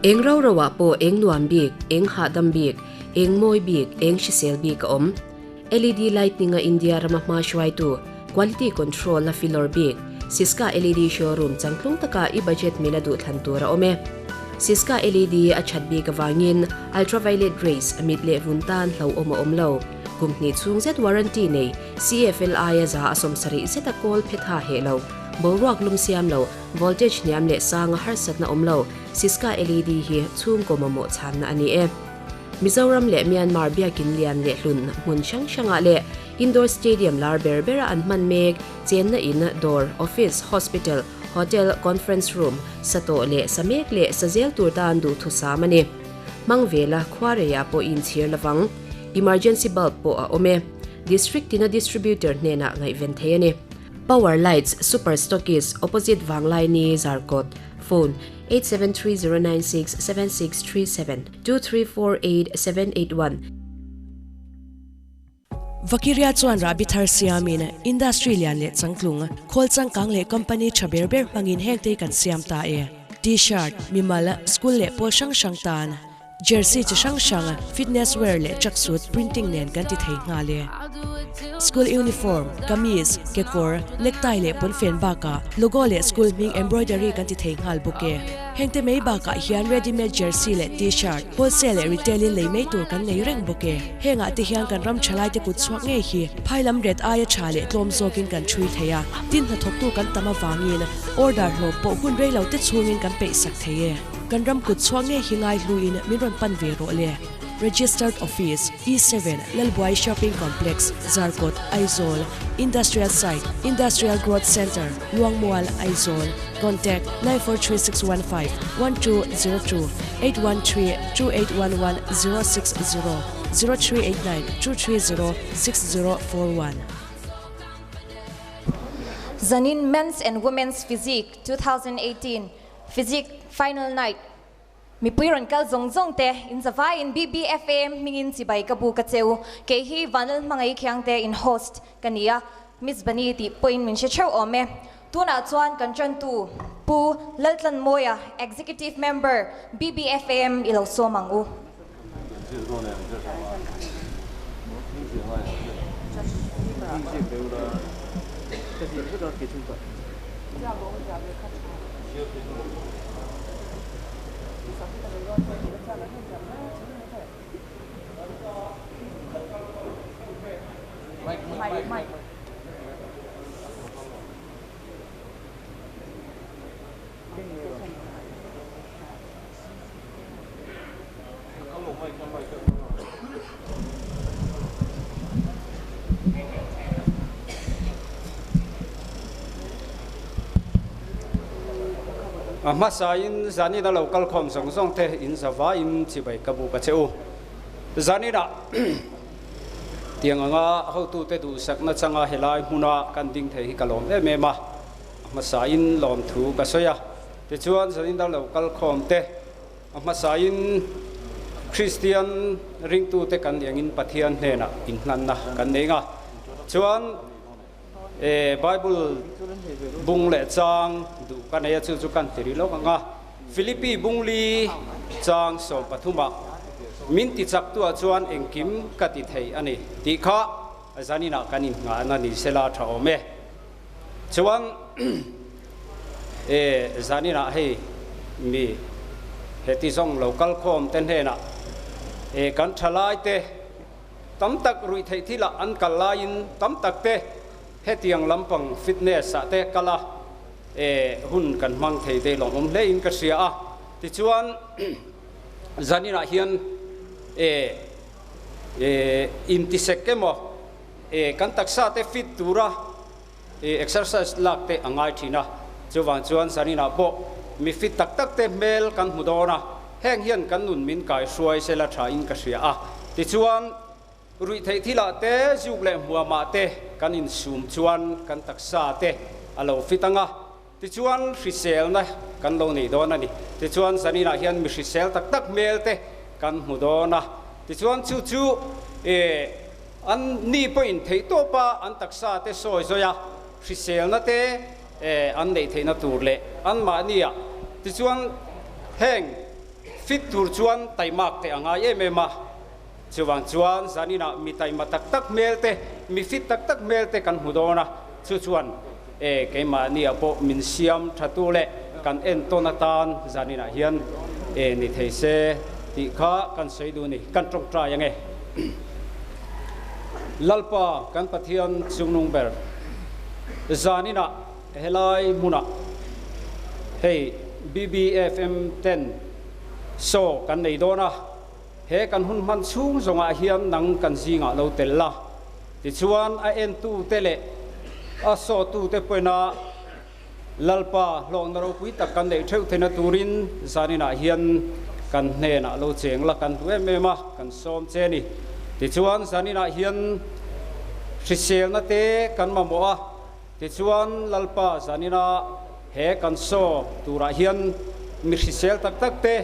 eng ro rawa po eng nuam bik eng ha dam bik eng moi bik eng shisel bik om LED light ninga India ramahma shwai tu quality control la filor bik Siska LED showroom changtlung taka I budget miladu thantura ome Siska LED achat bik awangin ultraviolet rays amit le vuntan hlo oma omlo company chung zet warranty nei CFLI za asom sari zeta kol phetha helo bolruak lum siam lo voltage niam le sang har satna omlo Siska LED hi chung ko mamo channa ani e Mizoram le Myanmar biakin lian le hlun mun chang changa le indoor stadium lar berbera an man meg chenna in door office hospital hotel conference room sato le samek le sazel turdan du thusamani mangvela khwareya po in chir lawang emergency bulb po a ome district tina distributor nena ngai ventheyani Power Lights Super Stockist opposite Wanglai ni Zarkot phone 8730967637 2348781 Vakiria chuan rabi thar siamin industry lian le changklung khol changkang le company chaberber mangin hengte kan siam ta e t-shirt mimala school le pol sang sang tan jersey chi sang sang fitness wear le tracksuit printing nen kan ti thei nga le school uniform kameez kekor necktie le ponfen baka logo le school ming embroidery kan ti thei ngal buke hengte mei baka hian ready made jersey le t-shirt wholesale le retail le mei tur kan nei reng buke henga ti hian kan ram chalai te kut chuak nge hi phailam red aya chale tlom zokin kan thui theya tin na thok tu kan tama wangin order lo po hun rei lo te chungin kan pe sak theye kan ram kut chuak nge hi ngai hluin minron pan ve ro le Registered Office E7 Lalbwai Shopping Complex Zarkot Aizol Industrial Site Industrial Growth Center Luangmual Aizol Contact 943615 1202 813 2811 060 0389 230 6041 Zanin Men's and Women's Physique 2018 Physique Final Night Mipuiron kal zongzong te in zavai in BBFM mingin sibay kabu katseu kay hi vanal mga ikyang te in host kaniya Miss Baniti point min siya ome tuna chuan kanchan tu pu laltlan moya executive member BBFM ilaw so mangu Mike. Masain zani da local com song te in sava in chibai kabu ka cheu zani da tianga ho tu te du sakna changa helai huna kan ding the hi kalom e me ma masain lom thu ka soya te chuan zani da local com te masain Christian ring tu te kan yang in pathian he na in nan na kan nenga chuan Bible bung le chang du kan ya chu kan tiri lo nga Philippi bung li chang so pathuma min ti chak tu chuan engkim ka ti thei ani ti kha azani na kanin nga na ni sela tha ome chuan zani na hei mi heti song local com ten he na kan thalai te tam tak rui thei thila an kalain tam tak te hetiang lampang fitness ate kala hun kan mang thei te long om le in ka sia a ti chuan zanina hian in ti sekemo kan taksa te fit tura exercise lak te angai thina chuwan chuan zanina bo mi fit tak tak te mel kan hudona heng hian kan nun min kai suai sela tha in ka sia a ti chuan rui thei thila te juk le huama te kan in sum chuan kan taksa te alo fitanga ti chuan hrisel na kan lo nei don ani ti chuan sanina hian mi hrisel tak tak mel te kan hudona ti chuan chu an ni point thei to pa an taksa te soi zoya hrisel na te an nei theina tur le an ma nia ti chuan heng fit tur chuan taimak te angai emema chuwang chuan zanina mi taima tak tak melte mi fit tak tak melte kan hudona chu chuan keima ni apo min siam thatule kan en tonatan zanina hian ni theise ti kha kan seidu ni kan tong tra yange lalpa kan pathian chungnung ber zanina helai muna hey BBFM 10 so kan nei dona he kan hun man chung zonga hian nang kan zinga lo tella ti chuan a en tu tele a so tu te poina lalpa lo naro pui tak kan nei theu thena turin zanina hian kan hena lo cheng la kan tu emema kan som cheni ti chuan zanina hian hrisel na te kan mamoa ti chuan lalpa zanina he kan so tura hian mi hrisel tak tak te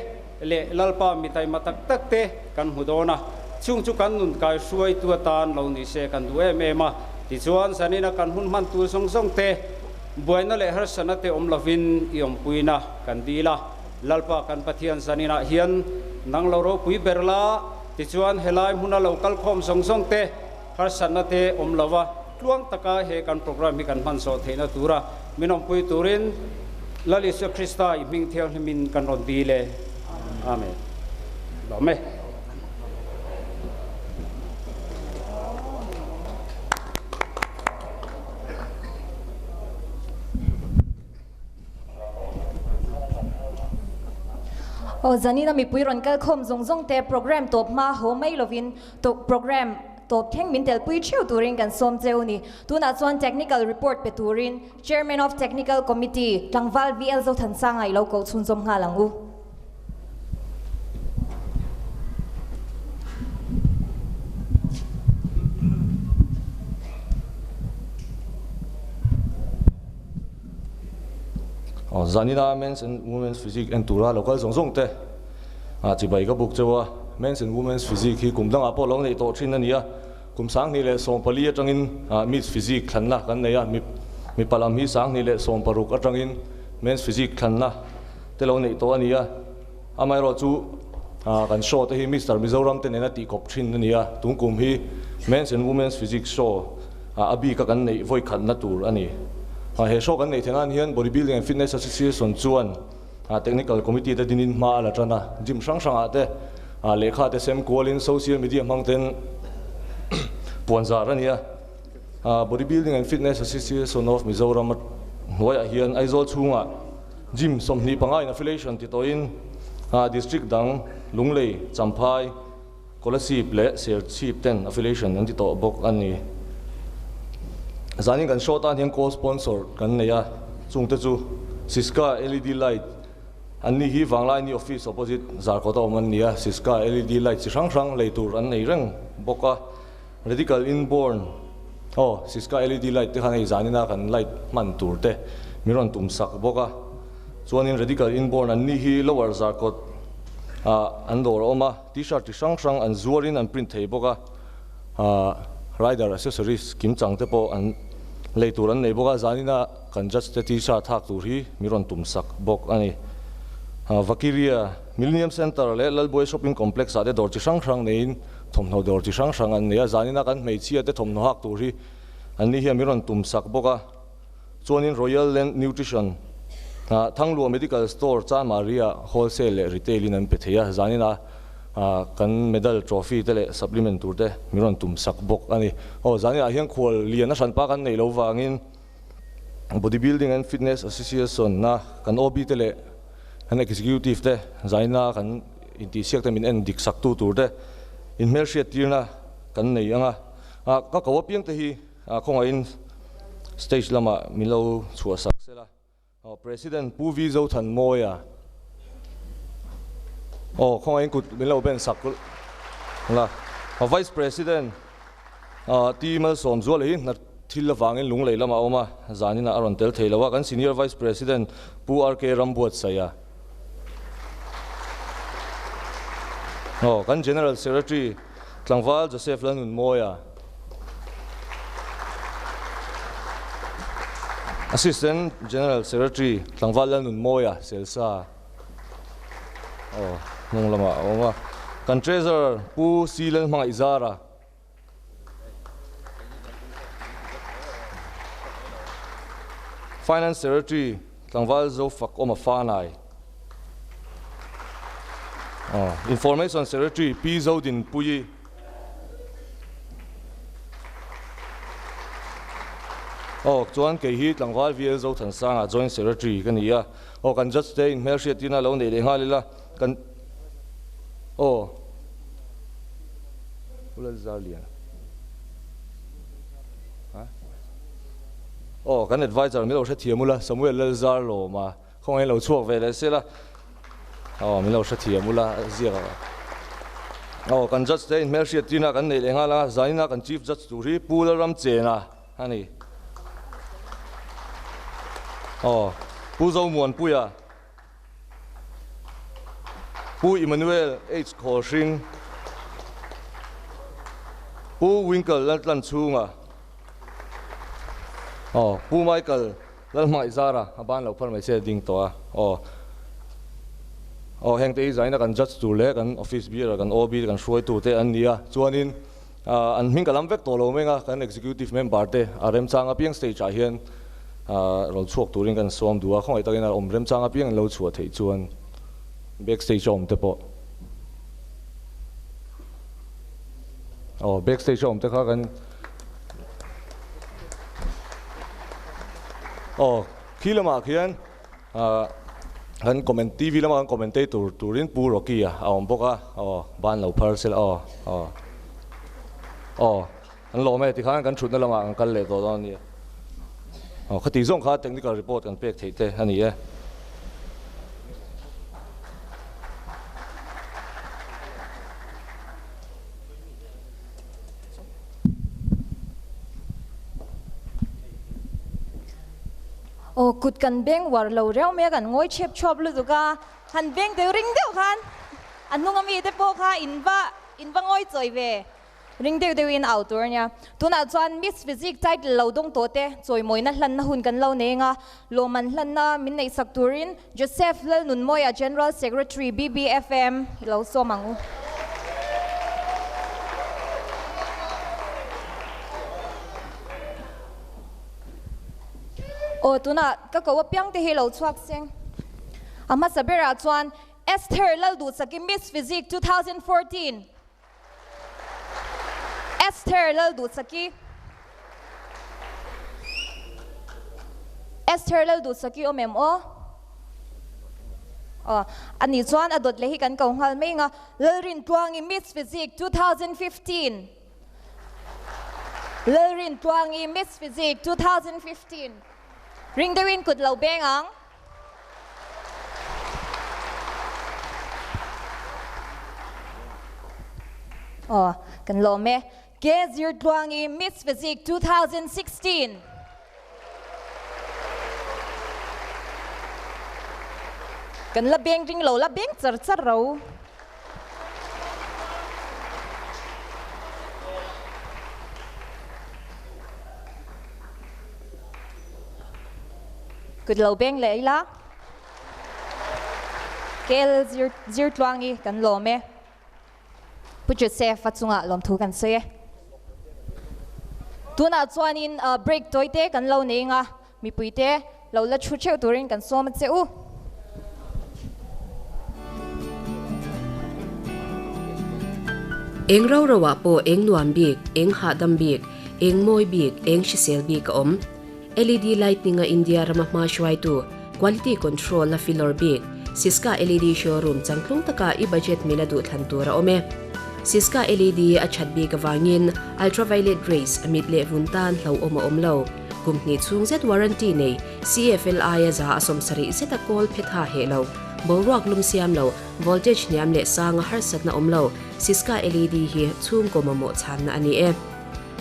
le lalpa mi tai ma tak tak te kan hudona chung chu kan nun kai suai tu tan lo ni se kan du emema ti chuan zanina kan hun man tu song song te buaina le har sana te om lovin iom puina kan dila lalpa kan pathian zanina hian nang lo ro pui berla ti chuan helai huna local khom song song te har sana te om lova tluang taka he kan program hi kan man so theina tura minom pui turin lali se krista i ming thial min kan ron dile amen amen zanina mi puiron kal khom zong zong te program top ma ho mai lovin to program top theng min tel pui cheu turin kan som cheuni tuna chuan technical report pe turin chairman of technical committee tlangwal VL zo than sangai lo ko chhun zom nga langu zanina men's and women's physique and tura local zong zong te chi bai ka buk chewa men's and women's physique hi kum dang apo long nei to thin ania kum sang ni le som pali atangin men's physique khanna kan nei mi palam hi sang ni le som paruk atangin men's physique khanna te lo nei to ania amai ro chu kan show te hi Mr. Mizoram te nena ti kop thin ania tung kum hi men's and women's physique show abi ka kan nei voi khanna tur ani he show kan nei thengan hian bodybuilding and fitness association chuan technical committee te dinin ma ala tana gym sang sang ate lekha te sem kolin social media mangten puanzar ania bodybuilding and fitness association of Mizoram hoya hian aizol chunga gym somni pangai in affiliation ti toin district dang lunglei champhai scholarship le serchip ten affiliation an ti to bok ani zanin kan show tan hian co-sponsor kan neya chungte chu Siska LED light anni hi wanglai ni office opposite zarkota oman nia Siska LED light chi sang sang leitur an nei reng boka radical inborn Siska LED light te khanei zanina kan light man turte miron tumsak boka chuanin radical inborn anni hi lower zarkot andor oma t-shirt chi sang sang an zuarin an print thei boka rider accessories kim changte po an leituran nei boka zanina kan just te t-shirt thak tur hi miron tumsak bok ani Vakiria Millennium Center le Lalboy shopping complex ade dor chi sang sang nein thomno dor chi sang sang an neya zanina kan mei chi ate thomno hak tur hi anni hi miron tumsak boka chuanin Royal Land Nutrition Thanglu Medical Store Cha Maria wholesale retail in an petheya zanina kan medal trophy tele supplement turte miron tumsak bok ani zani a hian khol lian a san pa kan nei lo wangin bodybuilding and fitness association na kan obi tele an executive te zaina kan inti siak te min en dik sak tu turte in mel shia tirna kan nei anga ka kawa piang te hi khonga in stage lama milo chua sak sela president Puvi zo than moya khong in kut milo ben sakul la vice president timal som zual hi na thil wangin lung leilama oma zanina aron tel theilawa kan senior vice president Pu RK Rambuat saya kan general secretary Tlangwal Joseph Lanun Moya assistant general secretary Tlangwal Lanun Moya Selsa mong lama oma kan treasurer pu silen mga izara finance secretary tangwal zo fak oma fanai information secretary pi zo din puyi chuan ke hi tlangwal vial zo than sanga joint secretary kan ia kan just stay in mercy tina lo nei le ngalila kan ulal zalian kan advisor mi lo sha thiamula samuel lalzar lo ma khong lo chuak ve le sela mi lo sha thiamula zia kan just stay in mercy tina kan nei le ngala zaina kan chief judge turi pula ram chena ani pu zo muan puya pu Emmanuel H Khoshing pu Winkle lan chunga pu Michael lan mai zara aban lo phar mai se ding to heng te zaina kan judge tu le kan office beer kan OB kan shuai tu te an nia chuanin an hing kalam vek to lo menga kan executive member te rem changa piang stage a hian rol chuak turin kan som duwa khong ai takin rem changa piang lo chua thei chuan backstage om te po backstage om te kha kan khilama khian kan comment TV lama kan commentator turin pu roki om boka ban lo parcel an lo me ti khan kan thut na lama kan kal le to don ni khati zong kha technical report kan pek thei te ani kut kan beng war lo reu me kan ngoi chep chop lu duka han beng de ring deu khan anung ami te po kha inwa ngoi choi ve ring deu in outdoor nya tuna chuan Miss Physics title lo dong to te choi moina hlan na hun kan lo nenga loman hlan na min nei sak turin Joseph Lal Nun Moya General Secretary BBFM lo so mangu tuna ka ko piang te hilo chuak seng ama sabera chuan Esther Laldu saki Miss Physics 2014 Esther Laldu saki omemo ani chuan adot lehi kan ko ngal meinga Lalrin Tuangi Miss Physics 2015 Lalrin Tuangi Miss Physics 2015 ring dewin kut lo bengang kan lo me Gezir Tuangi Miss Physics 2016 kan la beng ring lo la beng char ro Good lo beng leila Kel zir Tuangi kan lo me Put yourself at sunga lom thu kan se tuna chuanin break toite kan lo nenga mi puite lo la thu cheu turin kan som cheu eng ro rawa po eng nuam bik eng ha dam bik eng moi bik eng shisel bik om LED light ninga India ramahma shwai tu quality control la filor bik Siska LED showroom changklung taka I budget miladu thantura ome Siska LED achat bik awangin ultraviolet rays amit le vuntan hlo oma omlo kumni chungzet warranty nei CFLI za asom sari zeta call phetha helo bolwak lumsiam lo voltage niam le sang har satna omlo Siska LED hi chung komamo channa ani e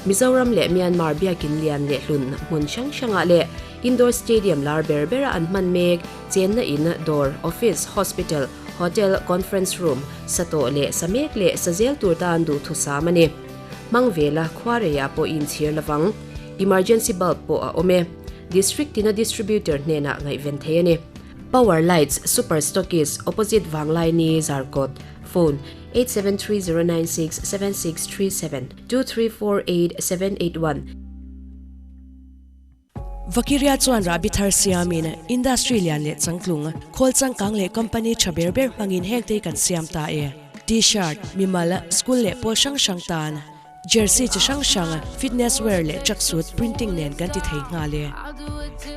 Mizoram le Myanmar biakin lian le hlun mun shang shanga le indoor stadium lar berbera an man meg chenna in door office hospital hotel conference room sato le samek le sazel turdan du thusamani mangvela khwareya po in chir lawang emergency bulb po a ome district tina distributor nena ngai ventheni Power Lights Super Stockist opposite Vanglai ni Zarkot. Phone 8730967637 2348781. Vakiria chuan rabi thar siamin industry lian le changklung khol changkang le company chaber ber mangin hekte kan siam ta e t-shirt mimala school le pol sang sang tan jersey chi sang sang fitness wear le tracksuit printing nen kan ti thei nga le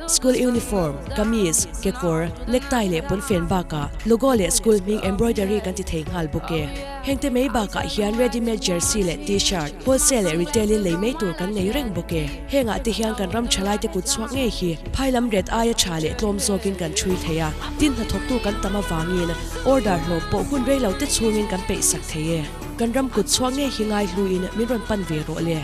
school uniform kameez kekor necktie le ponfen baka logo le school ming embroidery kan ti thei ngal buke hengte mei baka hian ready made jersey le t-shirt wholesale le retail le mei tur kan nei reng buke henga ti hian kan ram chalai te kut chuak nge hi phailam red aya chale tlom zokin kan thui theya tin na thok tu kan tama wangin order lo po hun rei lo te chungin kan pe sak theye kan ram kut chuak nge hi ngai hluin minron pan ve ro le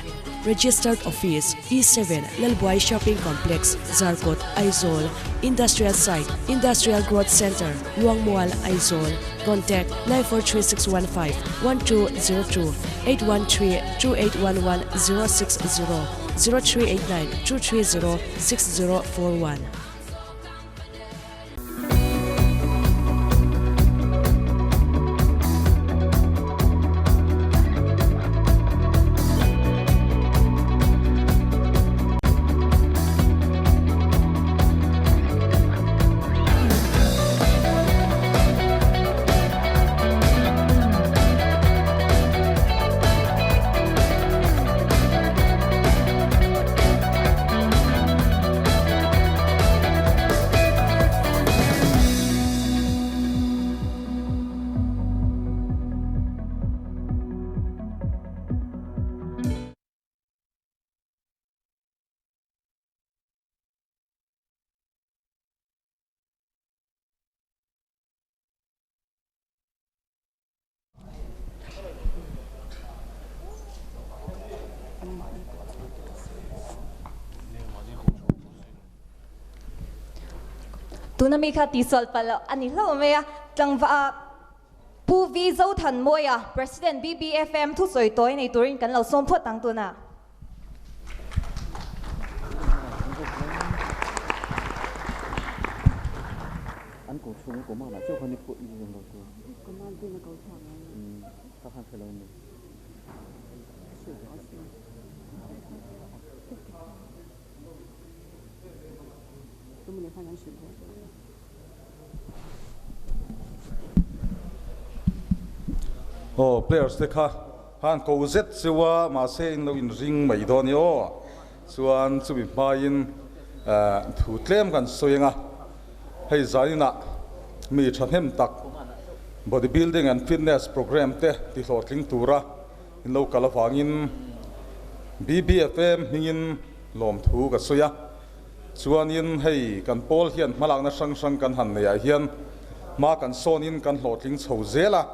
Registered Office E7 Lalbuai Shopping Complex Zarkot Aizawl Industrial Site Industrial Growth Center Luang Mual Aizawl Contact 943615 1202 813 2811 060 0389 230 6041. Tuna mi kha tisol pala ani lo me ya tlangwa pu vi zo than mo ya president BBFM thu soi toy nei turin kan lo som pho tang tuna anh cổ xuống của mà là chưa phân định của gì rồi cô công an tin là cầu thang các hàng phải lên tôi mình phải làm gì players te kha han ko zet chuwa ma se in lo in ring mai do ni o chuan chu bi main thu tlem kan soinga hei zanina mi thanem tak bodybuilding and fitness program te ti hlotling tura in lo kala wangin BBFM hingin lom thu ka soya chuan in hei kan pol hian malak na sang sang kan han ya hian ma kan sonin kan hlotling chho zela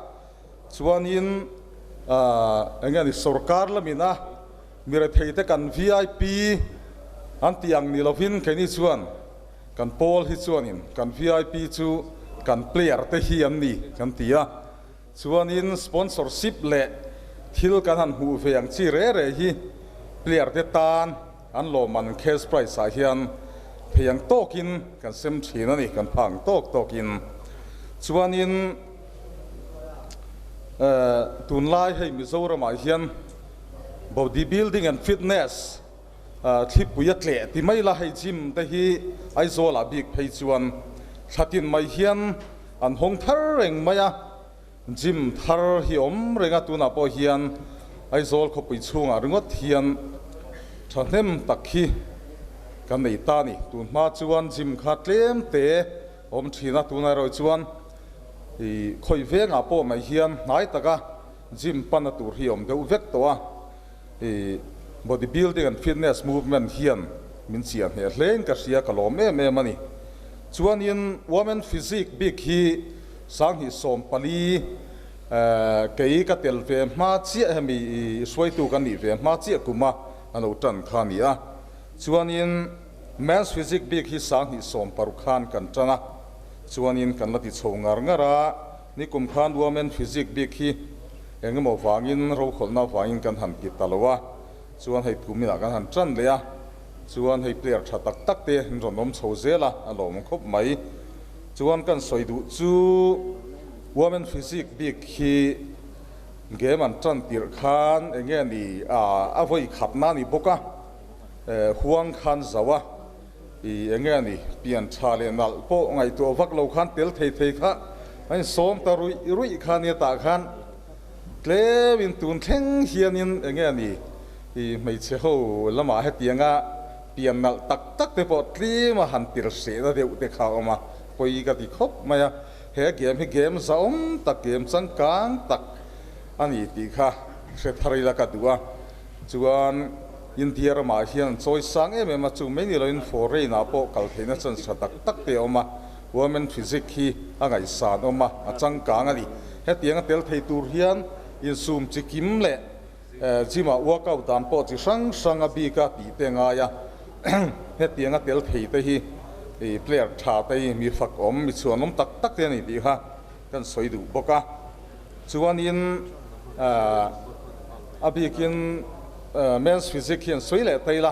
chuan in engani sarkar lamina mira theite kan VIP antiang ni lovin keni chuan kan pol hi chuan in kan VIP chu kan player te hi an ni kan tia chuan in sponsorship le thil kan han hu ve ang chi re re hi player te tan an lo man cash prize a hian pheyang tokin kan sem thina ni kan phang tokin chuan in tunlai hei Mizoram a hian bodybuilding and fitness thipuyat le ti mai la hei gym te hi Aizawl a bik phei chuan thatin mai hian an hong thar reng maya gym thar hi om renga tuna po hian Aizawl khopui chunga ringot hian thahnem takhi kan nei ta ni tunma chuan gym kha tlem te om thina tuna ro chuan i khoi venga po mai hian nai taka gym pana tur hi om deuh vek towa i bodybuilding and fitness movement hian min chian he hleng ka sia kalom em mani chuan in women physique big hi sang hi som pali kei ka tel ve ma chi hemi swai tu kan ni ve ma chi kuma ano tan khania chuan in men's physique big hi sang hi som parukhan kan tana chuan in kan lati chhongar ngara ni kum khan women physique big hi engemaw wangin ro kholna wangin kan han ki talwa chuan hei tumina kan han tran leya chuan hei player tha tak tak te ron nom chho zela alom khop mai chuan kan soi du chu women physics big khi game an tran tir khan enge ni a voi khap na ni boka huang khan zawa I enge ni pian thale nal po ngai to vak lo khan tel thei kha ai som ta rui khan ya ta khan klevin tun theng hianin enge ni I mai che ho lama he tianga pian nal tak te po tli ma han tir se da de te kha ma poi ka ti khop ma ya he game zaom tak game chang kang tak ani ti kha se thari la ka duwa chuan India ma hian choi sang em ma chu mai ni lo in foreign na po kal theina chan sa tak te oma women physics hi angai san oma achang kang ani he tianga tel thei tur hian in sum chi kim le chima workout dan po chi sang a bi ka ti te nga ya he tianga tel thei te hi player tha te mi fak om mi chuanom tak te ni ti ha kan soi du boka chuan in abikin men's physics hian soi le taila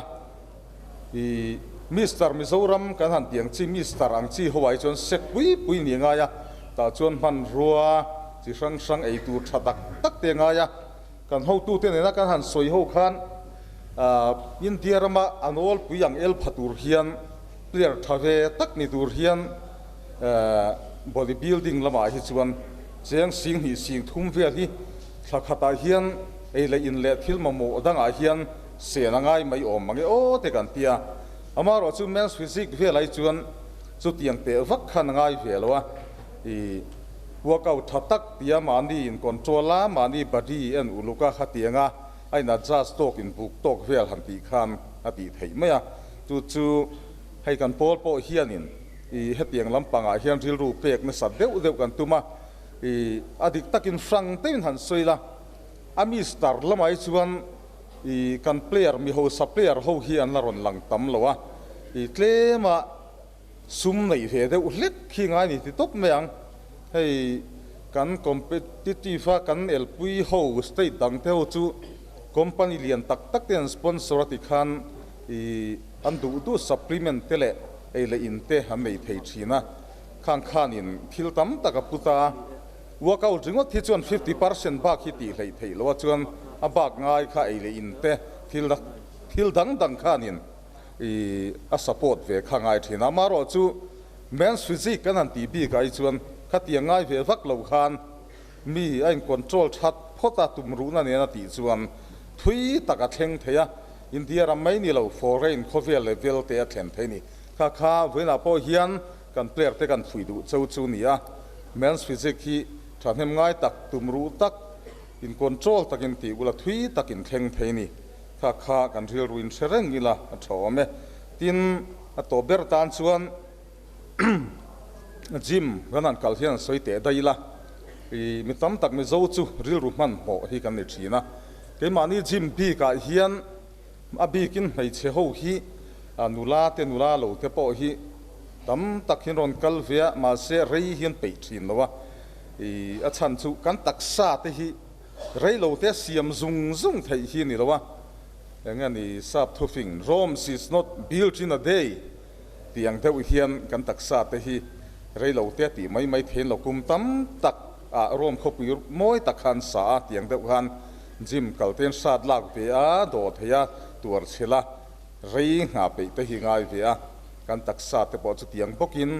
Mr. Mizoram kan han tiang chi Mr. ang chi howai chon sek pui ni nga ya ta chon man ruwa chi sang ei tu thatak tak te nga ya kan ho tu te na kan han soi ho khan India rama anol puyang el phatur hian player thave tak ni tur hian bodybuilding lama hi chuan cheng sing hi sing thum ve hi thakhata hian ei le in le thil mamo danga hian se na ngai mai om mangi o te kan tia amaro chu men's physics ve lai chuan chu tiang te vak khan ngai ve lo wa workout thatak tia mani in control la mani body en uluka khatianga aina just talk in book talk vel han ti khan ati thei maya chu hai kan pol po hianin hetiang lampanga hian ril ru pek na sa deu kan tuma adik takin frang tein han soila ami star lamai chuan kan player mi ho sa player ho hi an la ron lang tam lowa tlema sum nei ve deuh hlek khi ngai ni ti top meang hei kan competitive kan el pui ho state dang teu chu company lian tak ten sponsor ti khan an du supplement tele ei le in te han nei thei thina khan in thil tam taka puta workout ringot thi chuan 50% ba khi ti hlei thei lo chuan a bak ngai kha ei le in te thil dang khan in a support ve kha ngai thina maro chu men's physics kan an ti bi kai chuan khatia ngai ve vak lo khan mi ain control that phota tumru na ne na ti chuan thui taka thleng theya India ramai ni lo foreign khovel level te a thlen theini kha vena po hian kan player te kan fui du chu nia men's physics hi thanem ngai tak tumru tak in control takin ti ula thui takin thleng theini kha kan ril ruin sereng ila a thawme tin a to ber tan chuan gym ganan kal hian soite daila mi tam tak mi zo chu ril ru man mo hi kan ni thina ke mani gym pi ka hian abikin hei che ho hi nula lo te po hi tam takin ron kal via ma se rei hian pe thin lowa a chan chu kan taksa te hi rei lo te siam zung thei hi ni lowa engani sap thufing Rome is not built in a day tiang deuh hian kan taksa te hi rei lo te ti mai then lo kum tam tak Rome khopi moi takhan sa tiang deuh han gym kalten sat lak pe a do theya tur chela rei nga pe te hi ngai ve a kan taksa te po chu tiang bokin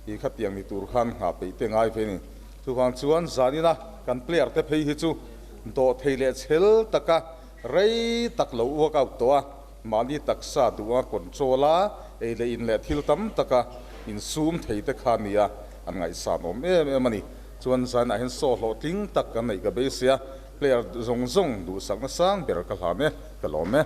I kha tiang ni tur khan nga pe te ngai ve ni chu wang chuan zanina kan player te phei hi chu do theile chel taka rei tak lo workout to a mani taksa duwa controla ei le in le thil tam taka in zoom thei te khania an ngai sa nom em ani chuan zan a hen so hlo ting tak kan nei ka be sia player zong du sang ber ka hlame ka lome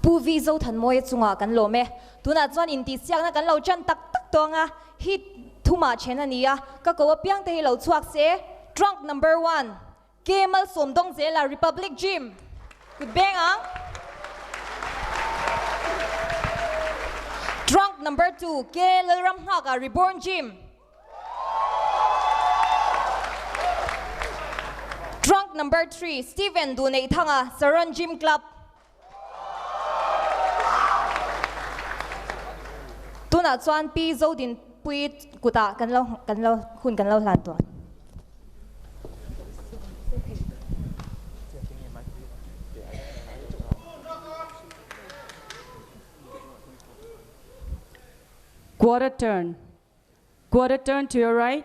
puvi zo than moi chunga kan lome tuna chuan in ti siak na kan lo chan tak tonga hi thuma chena nia ka ko piang te hi lo chuak se trunk number 1 kemal somdong zela republic gym good bang trunk number 2 kelal ramha ka reborn gym trunk number 3 Stephen Dunei Thanga Saron Gym Club tuna chuan pi zo din pui kuta kan lo hun kan lo hlan to. Quarter turn. Quarter turn to your right.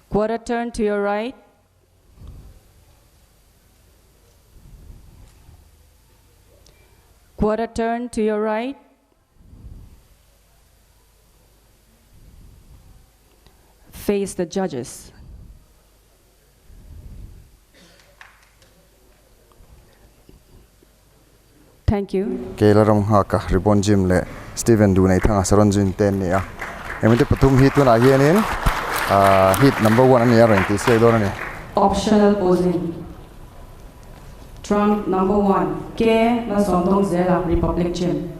Quarter turn to your right. Quarter turn to your right. Face the judges. Thank you. Kailaram haka Ribbon Gym le Stephen Dunay thanga Saranjin 10 niya. Emite patum hit na hianin hit number 1 niya rank is lo ni. Optional posing. Trunk number 1. Ke na Sondong Zela Republic Gym.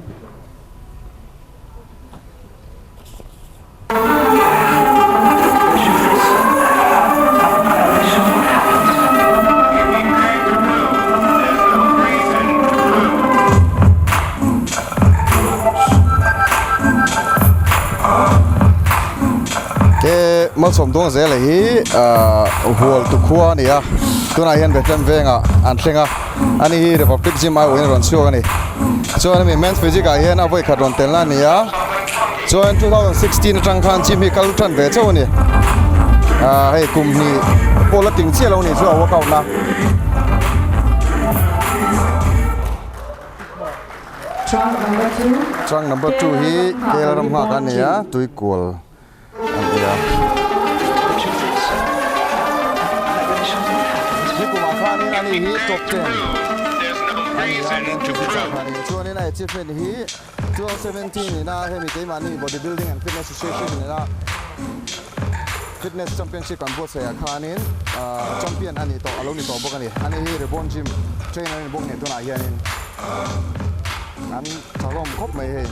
Mal Sondong Zela hi hual tu khuwa ni ya. Tuna hian betlem venga an thlenga ani hi Republic Gym ai win ron chuang ani. Chuan mi men's physique a hian avoi khat ron telna ni ya. Chuan 2016 atang khan gym hi kalutran ve chau ni. Hei kum ni pola ting che lo ni chu a workout na. Trunk number 2 hi Kailaram ha kan ni ya tui kol an ya. Hi top 10. Chuan in achievement hi 2017 na hemi ke mani bodybuilding and fitness association na fitness championship kan bo saya khanin champion ani to alo ni to bokani ani hi Ribbon Gym trainer ni bok ne to na hianin an thalom khop mai he.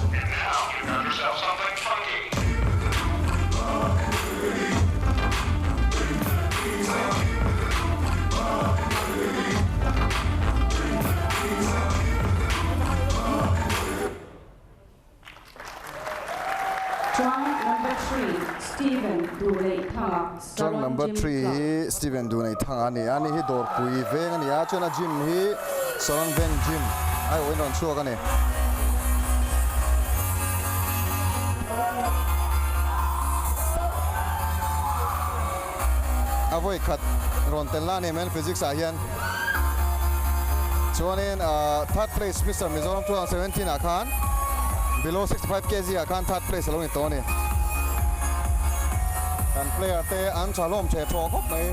Trunk number 3 Stephen Dunay thanga ni ani hi dor pui veng ani a chona gym hi Sorong Ven Gym ai oin ron chuak ani avoi khat ron telna ni men physics a hian chuanin third place Mr. Mizoram 2017 akhan below 65 kg akhan third place along ni to ni kan player te an chalom che tro khop mai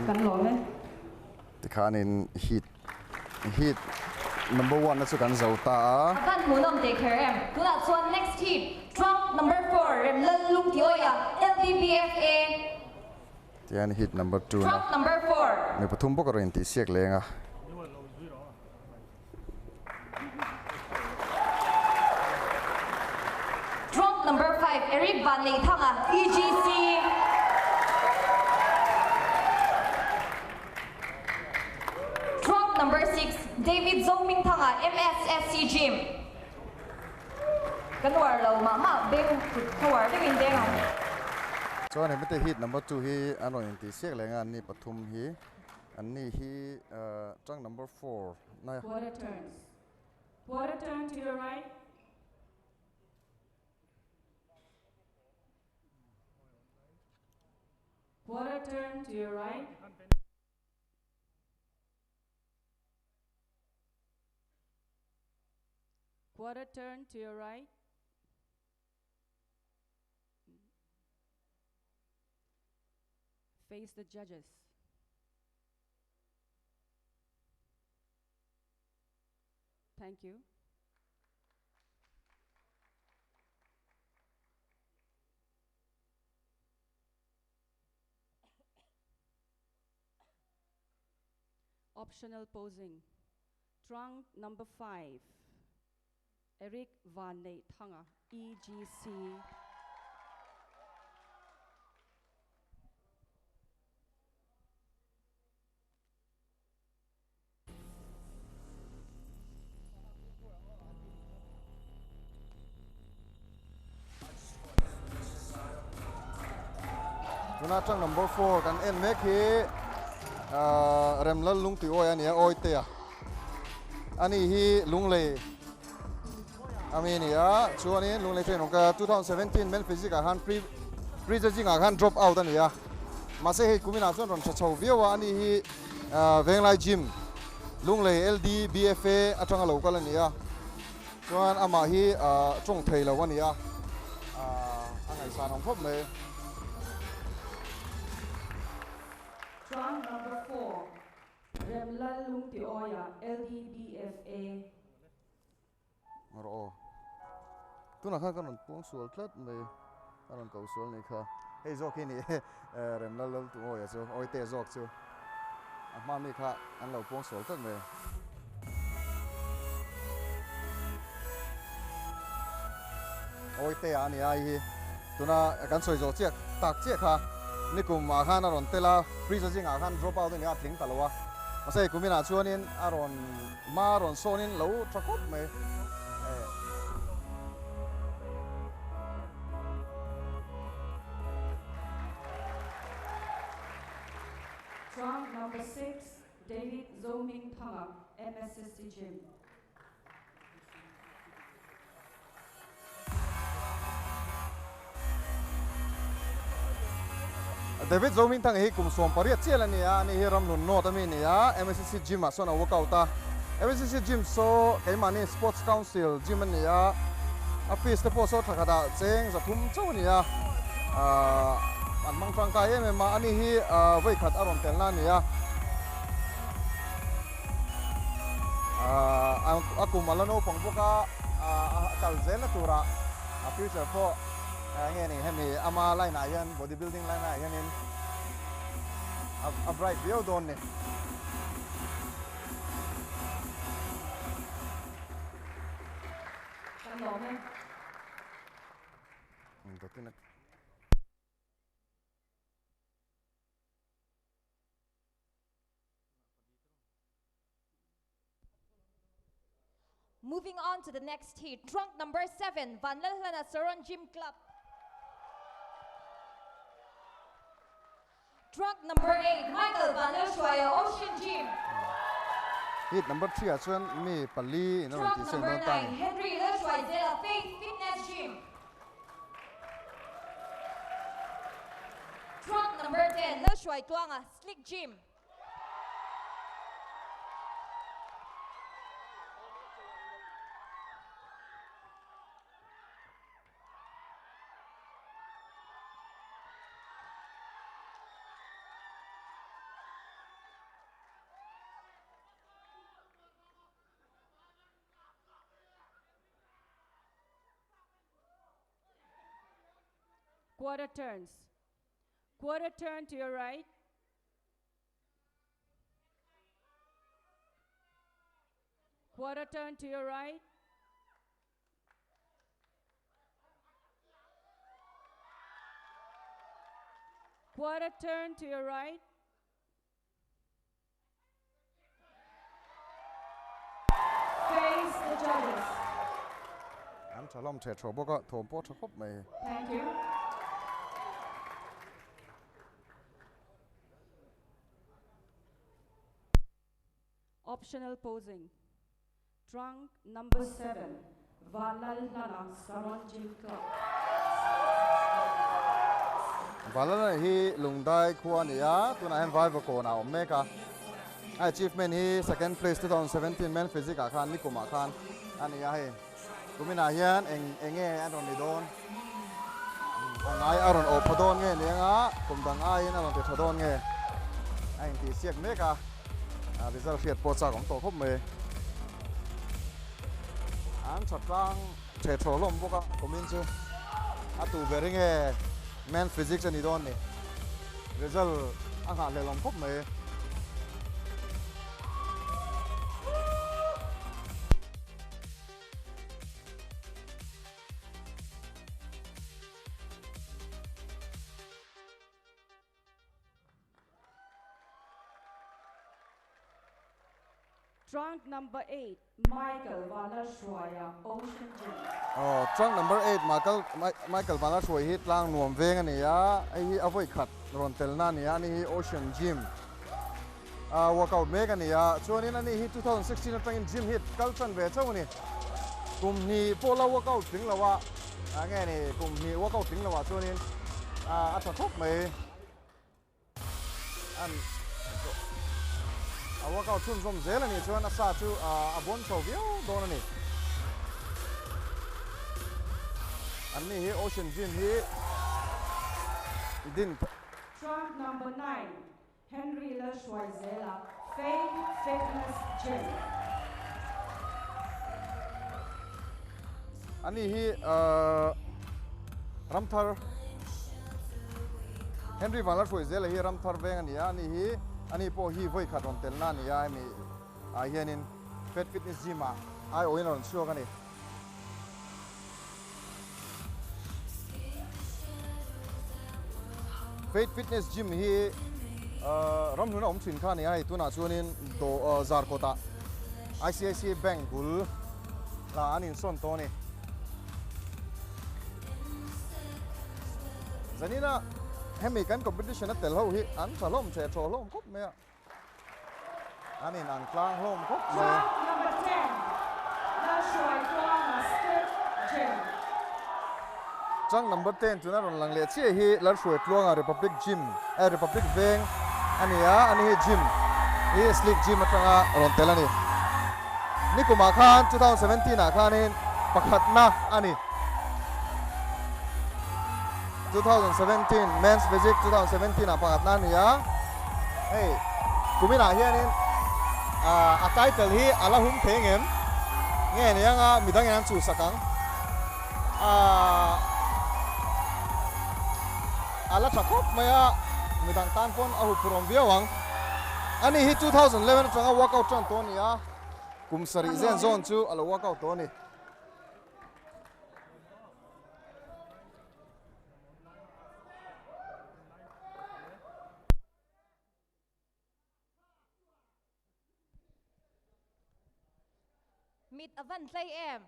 Kan lo le. Tikhanin hit number 1 na chu kan zauta Kan hunom take care em. Tuna chuan next hit. Trunk number 4 rem lal lung tioya LDBFA. tian hit number 2 na Trunk number 4. me pathum bok ron ti siak lenga Trunk number 5 Eric Van Ley thanga EGC. Trunk number 6 David Zongming thanga MSSC Gym. Kan war lo mama beng war de win deng. chuan hemite hit number 2 hi anon ti siak lenga ni pathum hi anni hi trunk number 4 na Quarter turns. Quarter turn to your right. Quarter turn to your right. Quarter turn to your right. Face the judges. Thank you. Optional posing. Trunk number 5. Eric Van Ney Thanga, EGC. Tuna trang number 4 kan en mek hi remlal lung ti oi ania oi te ani hi lung le amenia chuani lung le train ka 2017 men physics han pre judging han drop out ania mase hi kumina chon ron cha chau viwa ani hi venglai gym lung le LD BFA atanga local ania chuan ama hi chung thei lo ania angai san hong phop me Trunk number 4. Remlal Lung Ti Oya, LDBFA. Ro. Tuna kha kan pong sual tlat me kan ko sual ni kha. Hey zok ni remlal lung tu oya chu oi te zok chu. Ma mi kha an lo pong sual tlat me. Oi te ani ai hi. Tuna kan soi zo chiak tak chiak kha ni kum ma khan aron tela freeze jing a khan drop out ni a thling kalwa asai kumina chuanin aron ma ron sonin lo trakop me Trunk number 6. David Zoming Thanga, MSSC Gym. David Zoming thang hi kum som pariat chela ni a ni hiram nun no tami ni a MSCC gym a sona workout ta MSCC gym so kai mani sports council gym ni a office te po so thakada cheng za thum chau ni a an mang tang kai em ma ani hi voi khat aron tel na ni a akum alano pangboka kal zel na tura a future po nghe này hem ni ama lai na yan bodybuilding lai na yan in a bright view don ni Moving on to the next heat, trunk number 7, Van Lalhana Saron Gym Club. Trunk number 8, Michael Van Lalshwaya Ocean Gym. Heat number 3 a chuan mi pali no Trunk ti sen number don 9, tang Henry Lalshwaya Zela Faith Fitness Gym. Trunk number 10, Lalshwaya Tuanga Slick Gym. Quarter turns. Quarter turn to your right. Quarter turn to your right. Quarter turn to your right. Face the judges. an thalom the tho boka thom po thakop mai Thank you. Optional posing. Trunk number 7, Van Lalhana Saron Gym Club. balana hi lungdai khuania tuna hen vai ko na omeka achievement hi second place 2017 men physics khan ni kuma khan ania he kumina hian enge aron ni don angai aron o phodon nge lenga kumdang ai na ron te thodon nge ai ti siak meka result fiat po cha kom to khop me an chatang che tholom boka komin chu atu beringe men physics ani don ni result anga le lom khop me Trunk number 8, Michael Van der Schroyer, Ocean Gym. Trunk number 8 Michael Van der Schroyer hi tlang nuam veng ani ya ai hi avoi khat ron tel na ni ani hi Ocean Gym workout mek ani ya chuanin ani hi 2016 atangin gym hit kalchan ve chau ni kum ni pola workout ting lawa nge ni kum ni workout ting lawa chuanin a thok mai an workout chun zom zel ani chuan asa chu a bon chho vio don ani ani hi Ocean Gym hi din Trunk number 9, Henry Leschweizela, Fame Fitness Gym. ani hi ramthar Henry Van der Schweizela hi ramthar veng ani ya ani po hi voi khat ron tel na ni ya mi hianin Fat Fitness Gym ai oin ron chuak ani Fat Fitness Gym hi ram nuna om thin kha ni ai tuna chuanin do Zarkota ICICI Bank gul la anin son to ni zanina hemi kan competition na tel ho hi an thalom che tholom kop me anin an klang hlom kop me Trunk number 10, Leschweizela Stiff Gym. Trunk number 10 tuna ron lang le che hi Lalshwe Tluanga Republic Gym Republic Veng ani ya ani hi gym hi slick gym atanga ron telani ni kuma khan 2017 a khanin pakhat na ani 2017 men's physique 2017 a pakhat na ni ya hey kumina hianin a title hi ala hum thengem nge ni anga midang yan chu sakang ala thakop maya midang tan pon ahu purom viawang ani hi 2011 atanga workout chan to ni ya kumsari zen zone chu ala workout to ni Meet avan play em.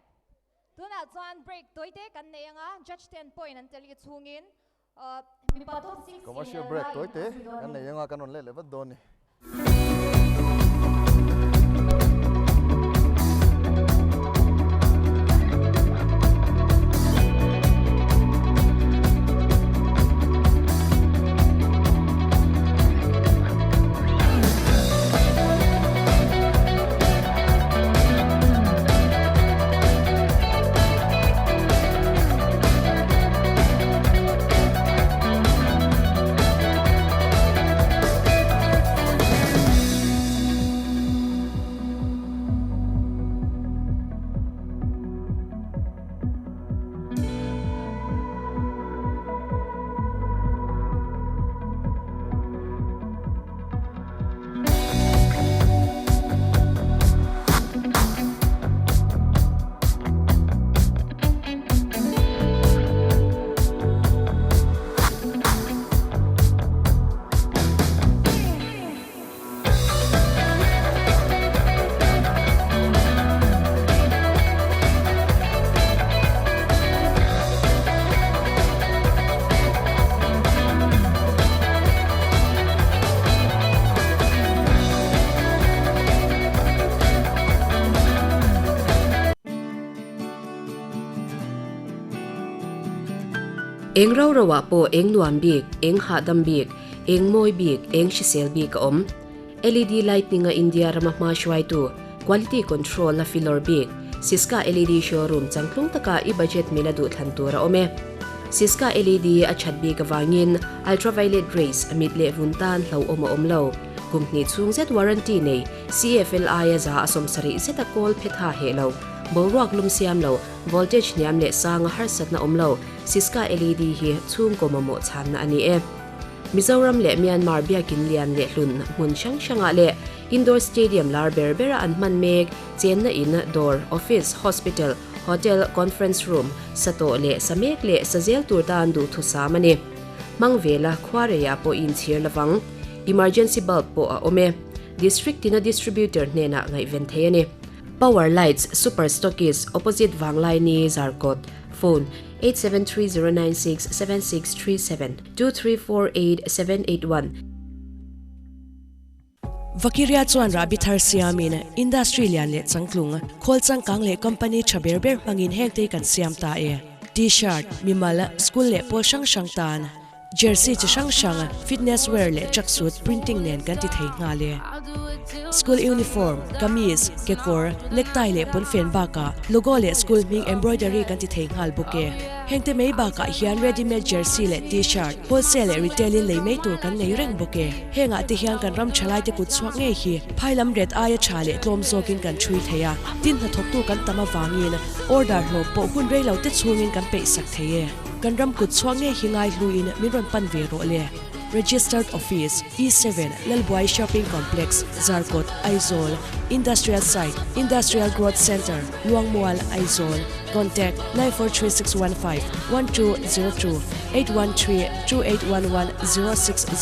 Tuna chuan break toite kan nei anga judge 10 point an teli chungin. Mi patot 6 commercial break toite kan nei anga kanon le levat do ni Eng raw rawa po eng nuam bik, eng hadam bik, eng moy bik, eng shisel bik om. LED light ni nga India ramahma shwai tu, quality control la filor bik, Siska LED showroom changklung taka i budget miladu thantura ome. Siska LED achat bik awangin, ultraviolet rays amit le vuntan hlaw oma omlo. Kumpni chung zet warranty nei, CFLI za asom sari zeta kol petha helo. Bolruak lum siam lo, voltage niam le sang harsat na omlo, Siska LED hi chung ko mamo chan na ani e. Mizoram le Myanmar biakin lian le hlun mun shang shanga le indoor stadium lar berbera an man meg chen na in door office hospital hotel conference room sato le samek le sazel tur dan du thu samani mangvela khware ya po in chir lawang emergency bulb po a ome district tina distributor nena ngai ven theiani. Power Lights Super Stockist opposite Vanglai ni Zarkot. Phone 873-096-7637 2348-781. Vakiria chuan rabi thar siami na industry lian le changklunga kholchang kang le company chaberber mangin hekte kan siam ta e t-shirt mimala school le pol sang sang tan jersey chi sang sang fitness wear le tracksuit printing nen kan ti thei nga le school uniform kamis kekor necktie le ponfen baka logo le school ming embroidery kan ti thei ngal buke hengte mei baka hian ready made jersey le t-shirt wholesale le retail le mei tur kan nei reng buke henga ti hian kan ram chalai te kut chuak nge hi phailam red aya chale tlom zokin kan thui theya tin na thok tu kan tama wangin order lo po hun rei lo te chungin kan pe sak theye kan ram kut chuak nge hi ngai luin miron pan ve ro le Registered Office E7 Lalboy Shopping Complex Zarkot Aizol Industrial Site Industrial Growth Center Luang Mual Aizol Contact 943615 1202 813 2811 060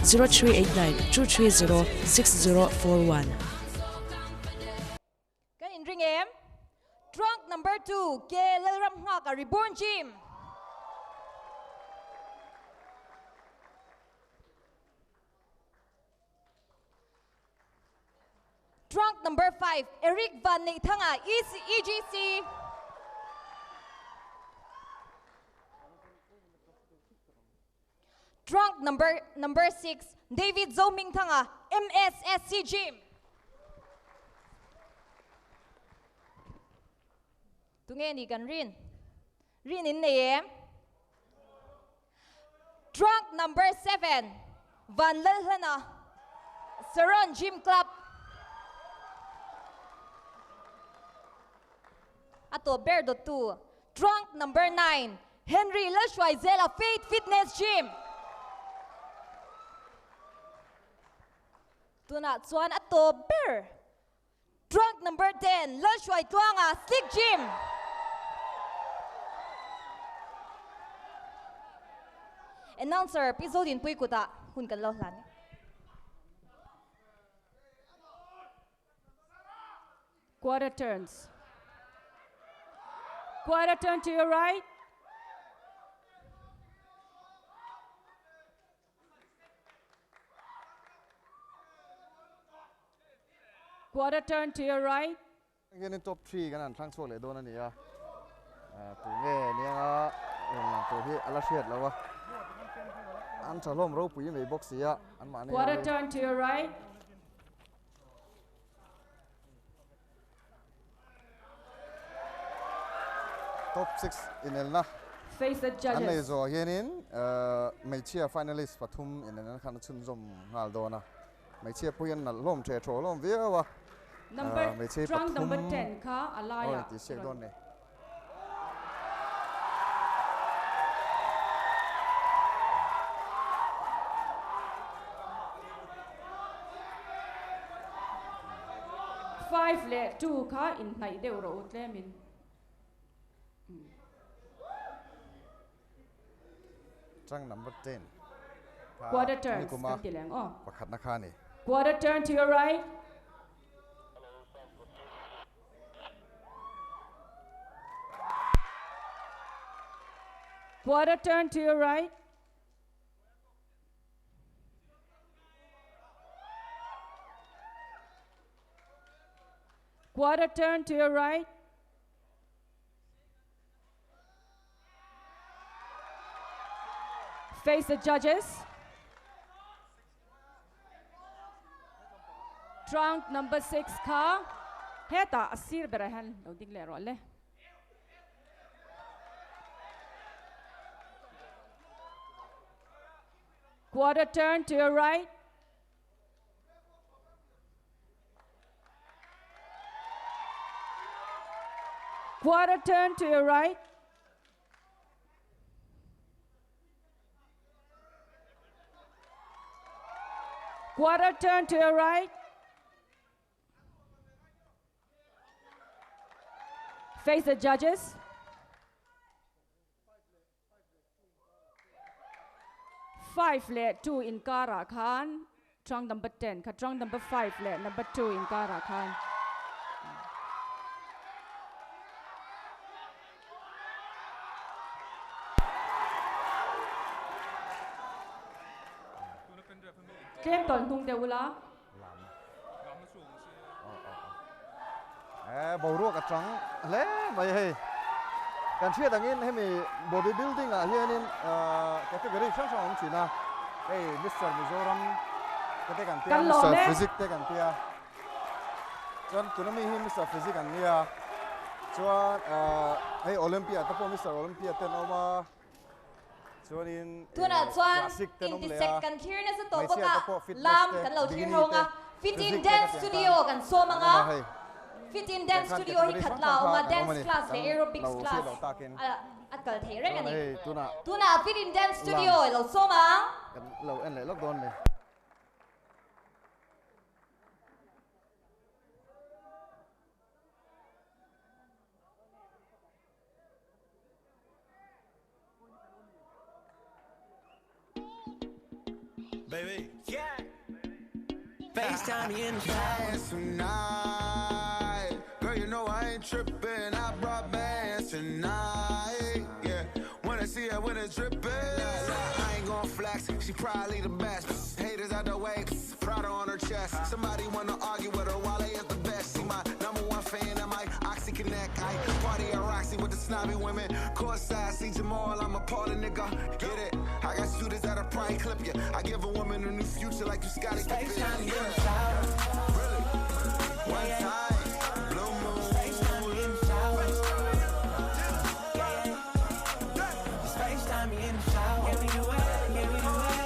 0389 230 6041. Kan in ring em. Trunk number 2 ke lalram nga ka reborn gym. Trunk number 5, Eric Van Neithanga, EGC. Trunk number 6, David Zoming Thanga, MSSC Gym. Tungeni kan rin. Rin in name. Trunk number 7, Van Lelhana, Saron Gym Club. Ato Berdo 2. Trunk number 9, Henry Lashwai Zela Faith Fitness Gym. Tuna Tsuan Ato Ber. Trunk number 10, Lashwai Tuanga Slick Gym. Announcer, pisodin puikuta hunkan lohlan. Quarter turns. Quarter turn to your right. Quarter turn to your right. Again in top 3 kan thang so le don ani ya. Tu nge ni nga to hi ala shet lawa. An chalom ro pui mei box ya an ma ne. Quarter turn to your right. Top 6 in elna. Face the judges. An nei zo hianin meichia finalist pathum in an khan chun zom ngal dona. Meichia puyan na lom tre tro lom viawa. Trunk number 10 ka alaya. Ti sek don ne. Five le 2 ka in nai deu ro utle min. Trunk number 10. Quarter turns. Pakhat na khani. Quarter turn to your right. Quarter turn to your right. Quarter turn to your right. Face the judges. Trunk number 6 ka. Heta asir berahan. No digle rolle. Quarter turn to your right. Quarter turn to your right. Quarter turn to your right. Face the judges. Five led 2 in Kara Khan. trunk number 10 ka trunk number 5 le number 2 in kara khan kem ton hung de ula bầu ruộng cái trắng lẽ vậy hayการเชื่อต่างนี้ให้มี bodybuilding อ่ะเฮียนี่category ช่างๆผมสินะเฮ้ย Mr. Mizoram ก็ได้กันเตี้ย Mr. Physics ได้กันเตี้ยจนตัวนั้นมี Mr. Physics กันเนี่ยจวนให้ Olympia แต่พวก Mr. Olympia เต้นออกมาจวนนี้ ตัวน่ะจวนอินติเซกกันคิร์นสุดโต่งก็ลามกันเราที่ห้องอ่ะ15 Dance Studio กันโซมังอ่ะ15 Dance Studio ที่ขัดเรามา Dance Class และ Aerobics Class อัดกันเทเรื่องกันนี่ตัวน่ะ15 Dance Studio เราโซมังเราเอ็นเลยล็อกโดนเลยBaby, yeah. FaceTime me in the shower tonight. Girl, you know I ain't tripping. I brought bands tonight. Yeah, when I see her when it's dripping. I ain't gon' flex. She probably the best. Haters out the way. Prada on her chest. Somebody wanna argue with her. Wale is the best. See my #1 fan. I'm like Oxy Connect. I party at Roxy with the snobby women. Courtside, see Jamal. I'm a Paula nigga. Get it? I got shooters that'll probably clip you. I give a woman a new future like you Scotty Pippen. Yeah. Really? One time, blue moon. FaceTime me in the shower. FaceTime me in the shower. Give me the way, give me the way.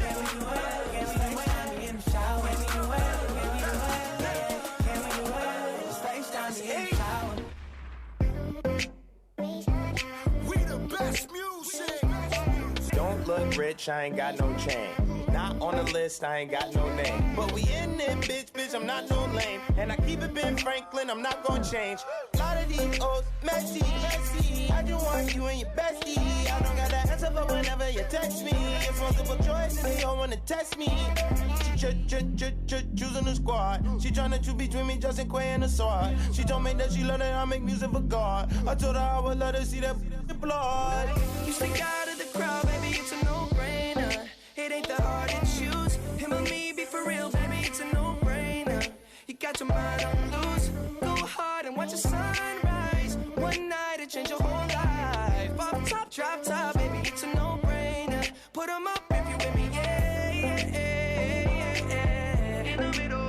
Give me the way, give me the way. FaceTime me in the shower. Give me the way, give me the way. Give me the way. FaceTime me in the shower. We the best music. Don't look rich, I ain't got no chain. Not on the list, I ain't got no name. But we in it, bitch, I'm not no lame. And I keep it Ben Franklin, I'm not gonna change. A lot of these old messy. I just want you and your bestie. I don't got the answer for whenever you text me. It's multiple choice and they don't wanna test me. She choosing the squad. She tryna choose between me, Justin Quay and the sword. She told me that she love that I make music for God. I told her I would let her see that blood. You stick out of the crowd, baby, it's a no-brainer. It ain't that hard to choose. Him or me, be for real, baby, it's a no-brainer. You got your mind on loose. Go hard and watch the sunrise. One night it change your whole life. Pop top, drop top, baby, it's a no-brainer. Put 'em up if you with me, yeah, yeah, yeah, yeah. In the middle.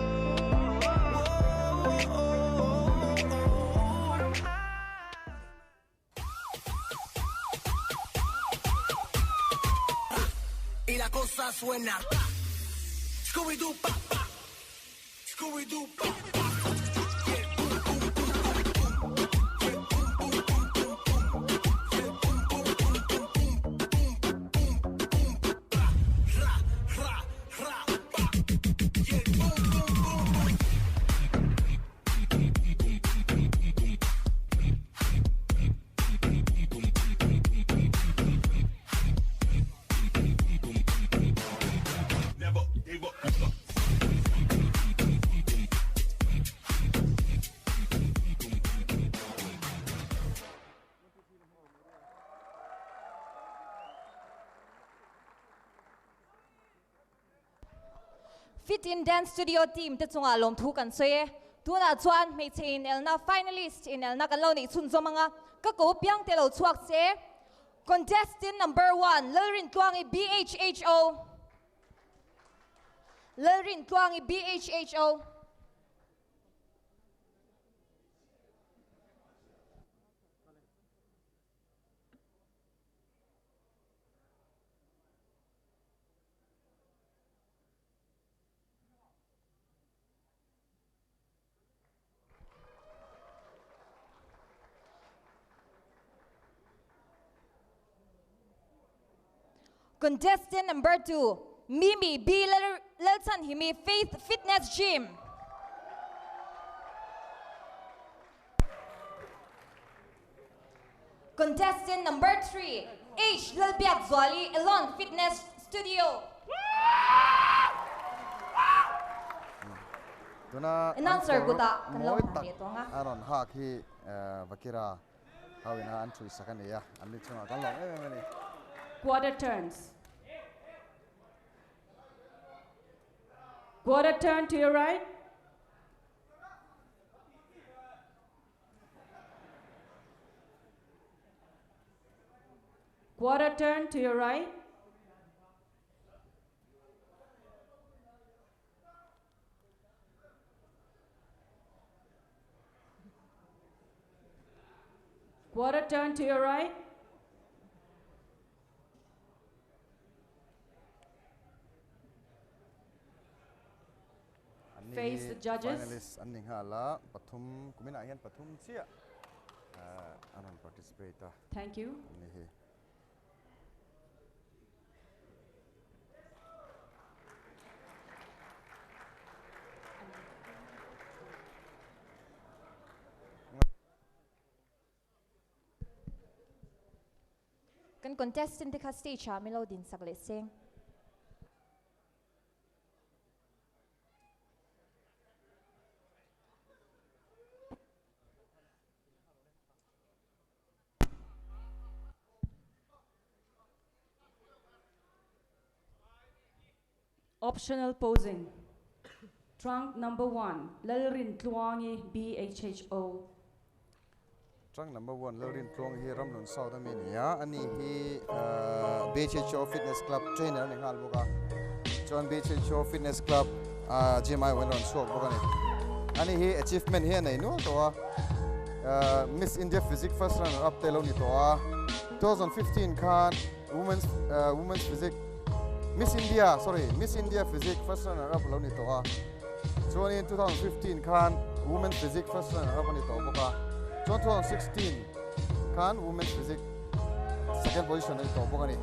Y la cosa suena Scooby-Doo, pa, pa. Scooby-Doo, pa, pa. Fit in Dance Studio team te chunga lom thu kan soye tuna chuan me chain elna finalist in elna kan lo nei chun zomanga ka ko piang te lo chuak che contestant number 1 Lalrin Twangi BHHO Lalrin Twangi BHHO Contestant number 2, Mimi B. Lelsan Himi Faith Fitness Gym. Contestant number 3, H. Lalbiak Zwali Elon Fitness Studio. tuna Announcer buta kan lo moi ma tak ni to nga. aron ha khi vakira hawina an thui sakania an ni chunga kan lo ni Quarter turns. Quarter turn to your right. Quarter turn to your right. Quarter turn to your right. Face the judges. Finalists anning hala pathum kumina hian pathum chia anon participate Thank you. ni hi Kan contestant ka stage ha milo din sakle sing. Optional posing. Trunk number 1, Lalrin Tluangi BHHO. Trunk number 1 Lorin Tlong hi ramlun South Armenia ani hi BHHO Fitness Club trainer ni hal boka John BHHO Fitness Club GMI when on show boka ni ani hi achievement hi nei no to Miss India Physique first runner up telo ni to 2015 khan women's physique Miss India Physique first runner up lo ni to so in 2015 khan women's physique first runner up ni to boka 2016 kan women's physique second position ni to bokani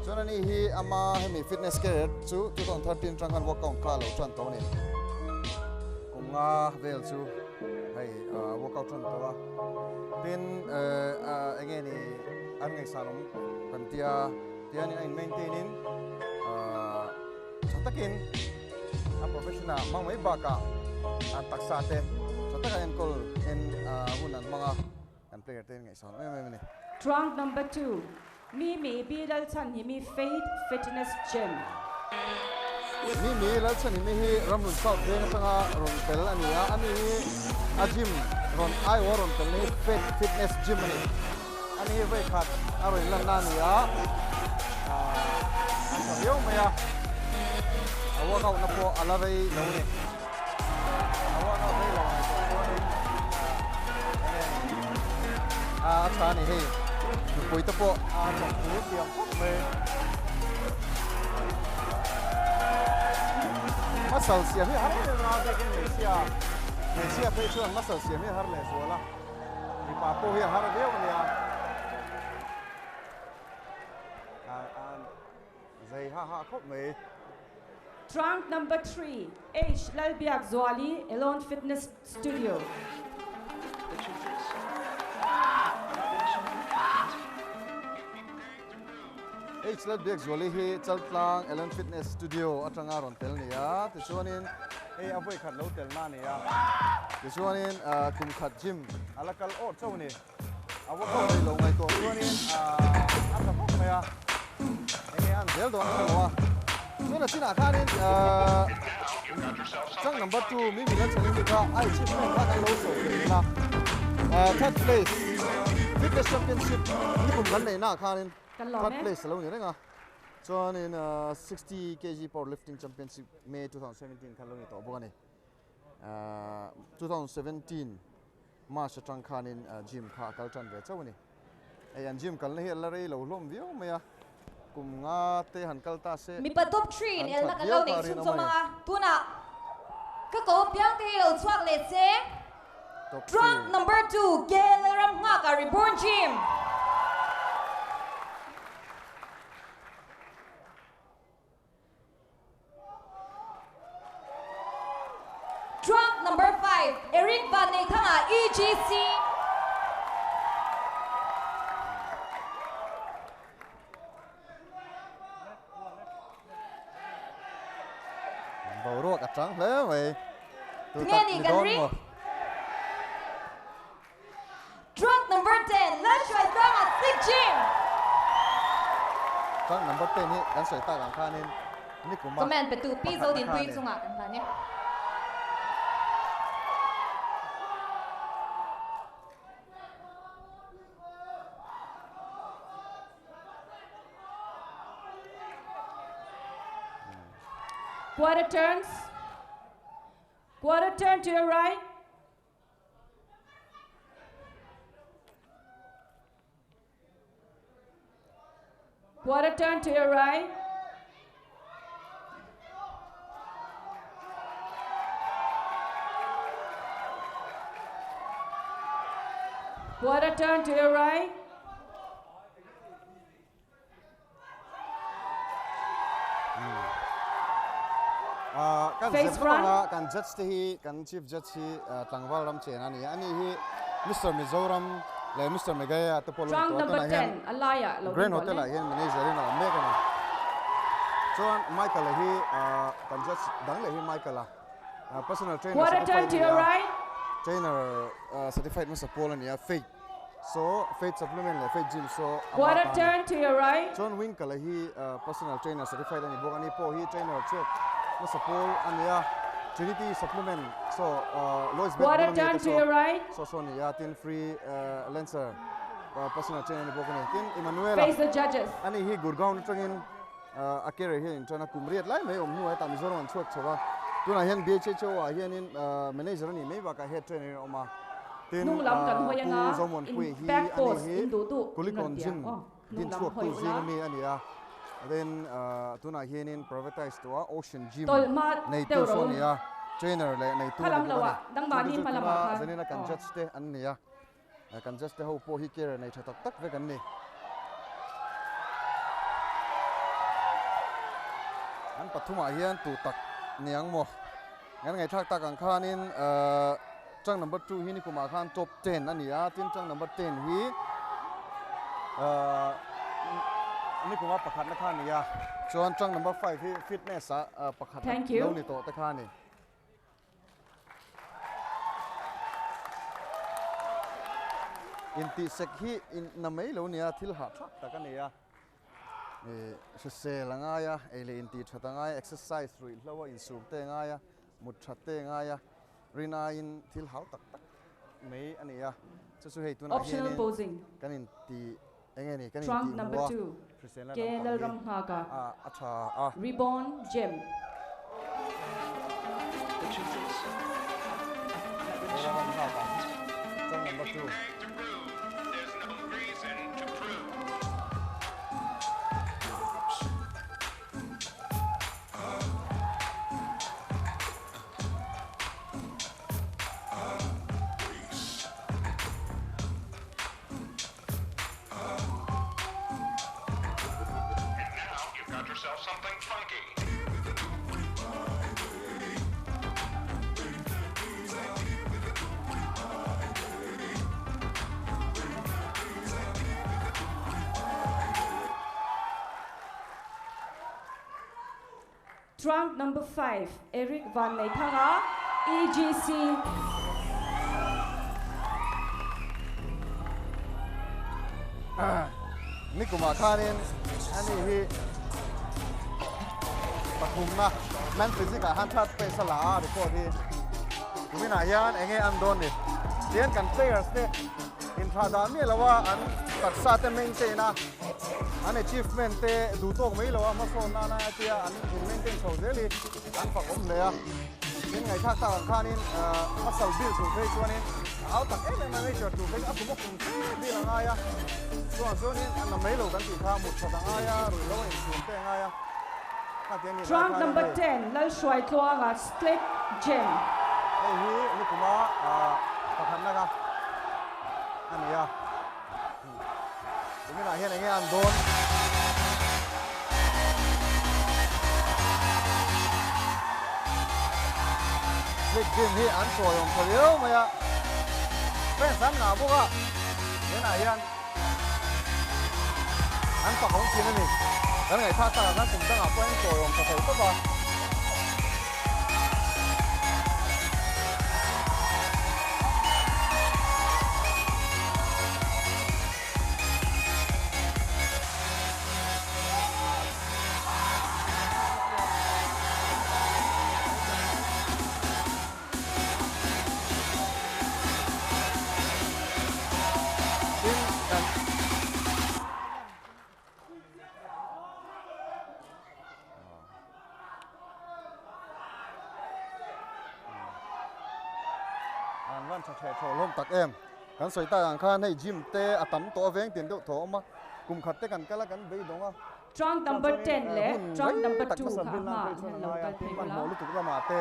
so nani hi ama hemi fitness career chu 2013 trangan workout ka lo tran to ni kunga vel chu hai workout tran to wa tin enge ni an ngai salom pantia tiani in maintaining chatakin a professional mangmai baka an taksate chotaka en kol en hunan mga kan player ten ngai son me Trunk number 2, Mimi Bidal Chan Himi Faith Fitness Gym. Mimi lal chan himi hi ramlun south den sanga ron tel ania ani a gym ron ai ron tel ni Faith Fitness Gym ani ve khat aron lan na nia an yo me ya awa ka na po alavei lo ni awa ka ve lo chani hi pui ta po chong pu tiam pok me muscle sia hi har le na de ken Malaysia pe chuan muscle sia hi har le sola ni pa po hi har veu nia an zai ha khop me Trunk number 3, H. Lalbiak Zwali, Elon Fitness Studio. H Lalbiak Zwali hi chaltlang Elon Fitness Studio atanga ron tel nia ti chuanin avoi khat lo tel na nia ti chuanin kum khat gym alakal or chawni awa ko lo ngai to chuanin ata phok maya an zel do an lo so china khanin chang number 2 mi mi chani ka ai chip ka kai lo so na third place fitness championship ni kum gan nei na khanin third place lo ni renga chuan in 60 kg powerlifting championship May 2017 khan lo ni to bokani 2017 March atang khanin gym kha kaltan ve chawni an gym kal hi alare lo hlom viu maya kumnga te hankal ta se Mi pa top 3 in el nakalaw ni sum so mga tuna ka ko piang te lo chuak le se Trunk number 2 Gelaram nga ka Reborn Gym. Trunk number 5 Eric Van Neithanga EGC. Bầu ruột trắng thế vậy nghe đi gần rí trunk number 10 let's try that Stick Jim trunk number 10 hi kan soi ta kan khanin ni kuma comment pe tu pi zo din pui chunga kan ta ne Quarter turns. Quarter turn to your right. Quarter turn to your right. Quarter turn to your right. Face front. Kan judge hi kan chief judge hi tangwal ram chen ani hi Mr. Mizoram le Mr. Megaya to polo Trunk number 10 Alaya Grand Hotel la hian manager in la meka na chuan Michael hi kan judge dang le hi Michael la personal trainer Quarter turn to your right. trainer certified Mr. Paul and Faith so Faith supplement le Faith gym so Quarter turn to your right. John Winkle hi personal trainer certified ani bokani po hi trainer chek Mr. Paul and Trinity supplement so Lois Quarter turn to your right. so ni tin free Lancer personal trainer ni bokani tin Emmanuel Face the judges. ani hi Gurgaon trangin akere hi in trana kumriat lai mai omnu ai Mizoram chuak chowa tuna hian BHHO a hian in manager ni mai ba ka head trainer oma tin nung lam kan hoyanga zomon pui hi back post ani in du tu kulikon jin tin chuak tu jin ni ani then tuna hian in privatized to Ocean Gym nei tu so nia trainer le nei tu phalam lawa dang ba ni phalam kha zanina kan judge te an nia kan judge te ho po hi kere nei thatak tak ve kan ni an pathuma hian tu tak niang mo ngan ngai thak tak ang khanin trang number 2 hi ni kuma khan top 10 ania tin trang number 10 hi ni kuma pakhat na khan nia chuan trang number 5 hi fitness pakhat lo ni to ta khan ni inti sek hi in na mai lo nia thil ha thak ta kan nia se langa ya ele inti thatanga exercise rui lawa in sum te nga ya mut thatte nga ya rina in thil hau tak tak mai ania chu hei tuna optional posing kan inti engeni kan trunk number 2 kelal ram ka acha reborn gem trunk number 2 something funky. Trunk number 5 Eric Van Leithaga EGC ni kuma khanin ani hi pathumna man physics han that pe sala report hi kumina yan enge an don ni tian kan players te in thada mi lawa an taksa te maintain na an achievement te du tok mai lawa ma so na na tia an maintain so deli an pa om le ya tin ngai thak ta kan khanin muscle build tu fe chuanin au tak em na mai tu fe apu mo kum bi la nga ya so ni an na mai lo kan ti kha mut thada nga ya ru lo in sum te nga ya trunk number 10 lal shwai tloanga split gem hi ni kuma pakhan na ga ani ya ini na hian an don split gem hi an soyom thariu maya pen san na boka ni na hian an pa hong chin ani kan ngai tha ta kan kum tanga point soyom ta thei to ba van cha che tho lom tak em kan soi ta ang khan hei gym te atam to veng tin do tho ma kum khat te kan kala kan bei donga Trunk number 10 le trunk number 2 kha ma local pan people mo lu tu la ma te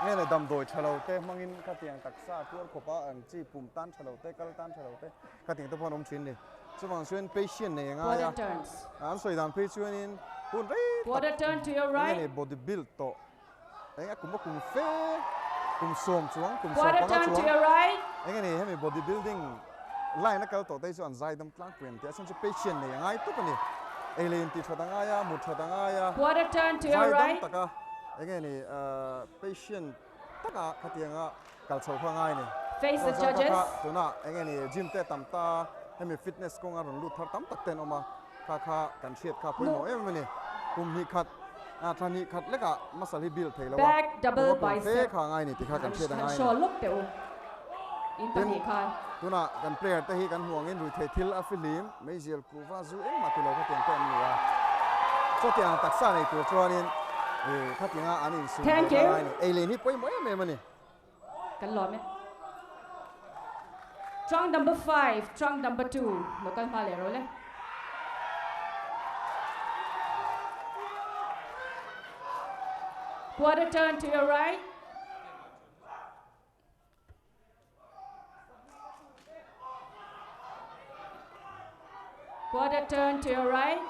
nge ne dam doi chalo te mangin ka tiang taksa tur khopa ang chi pum tan chalo te kal tan chalo te ka ting to phonom chin ni chuwang suen patient ne nga ya quarter turns an soi dan pe chuan in hun rei quarter turn to your nge ne right body build to enga kum fe kum som chuang kum som quarter panga turn to chuang your right enga ne hemi body building line na kal to te chuan zai dam tlang twen te asan chu patient ne ngai tu pani alien ti thotanga ya mu thotanga ya quarter turn to your right taka again ni patient taka khatianga kalchho khangai ni face the judges tuna again ni gym te tamta hemi fitness ko ngarun lu thar tam tak ten oma kha kan thiet kha poimo em ni kum hi khat thani khat leka masal hi bil theilawa back double bicep kha ngai ni ti kha kan thiet kan ngai show look te u in ta ni khan tuna kan player te hi kan huangin rui thei thil a filim meizil kuwa zu em ma tulo ka ten ten ni wa so tiang taksa nei tur chuanin khatinga anin su Thank you. alien hi poimo em em ni kan lo me trunk number 5 trunk number 2 local ma le ro le quarter turn to your right quarter turn to your right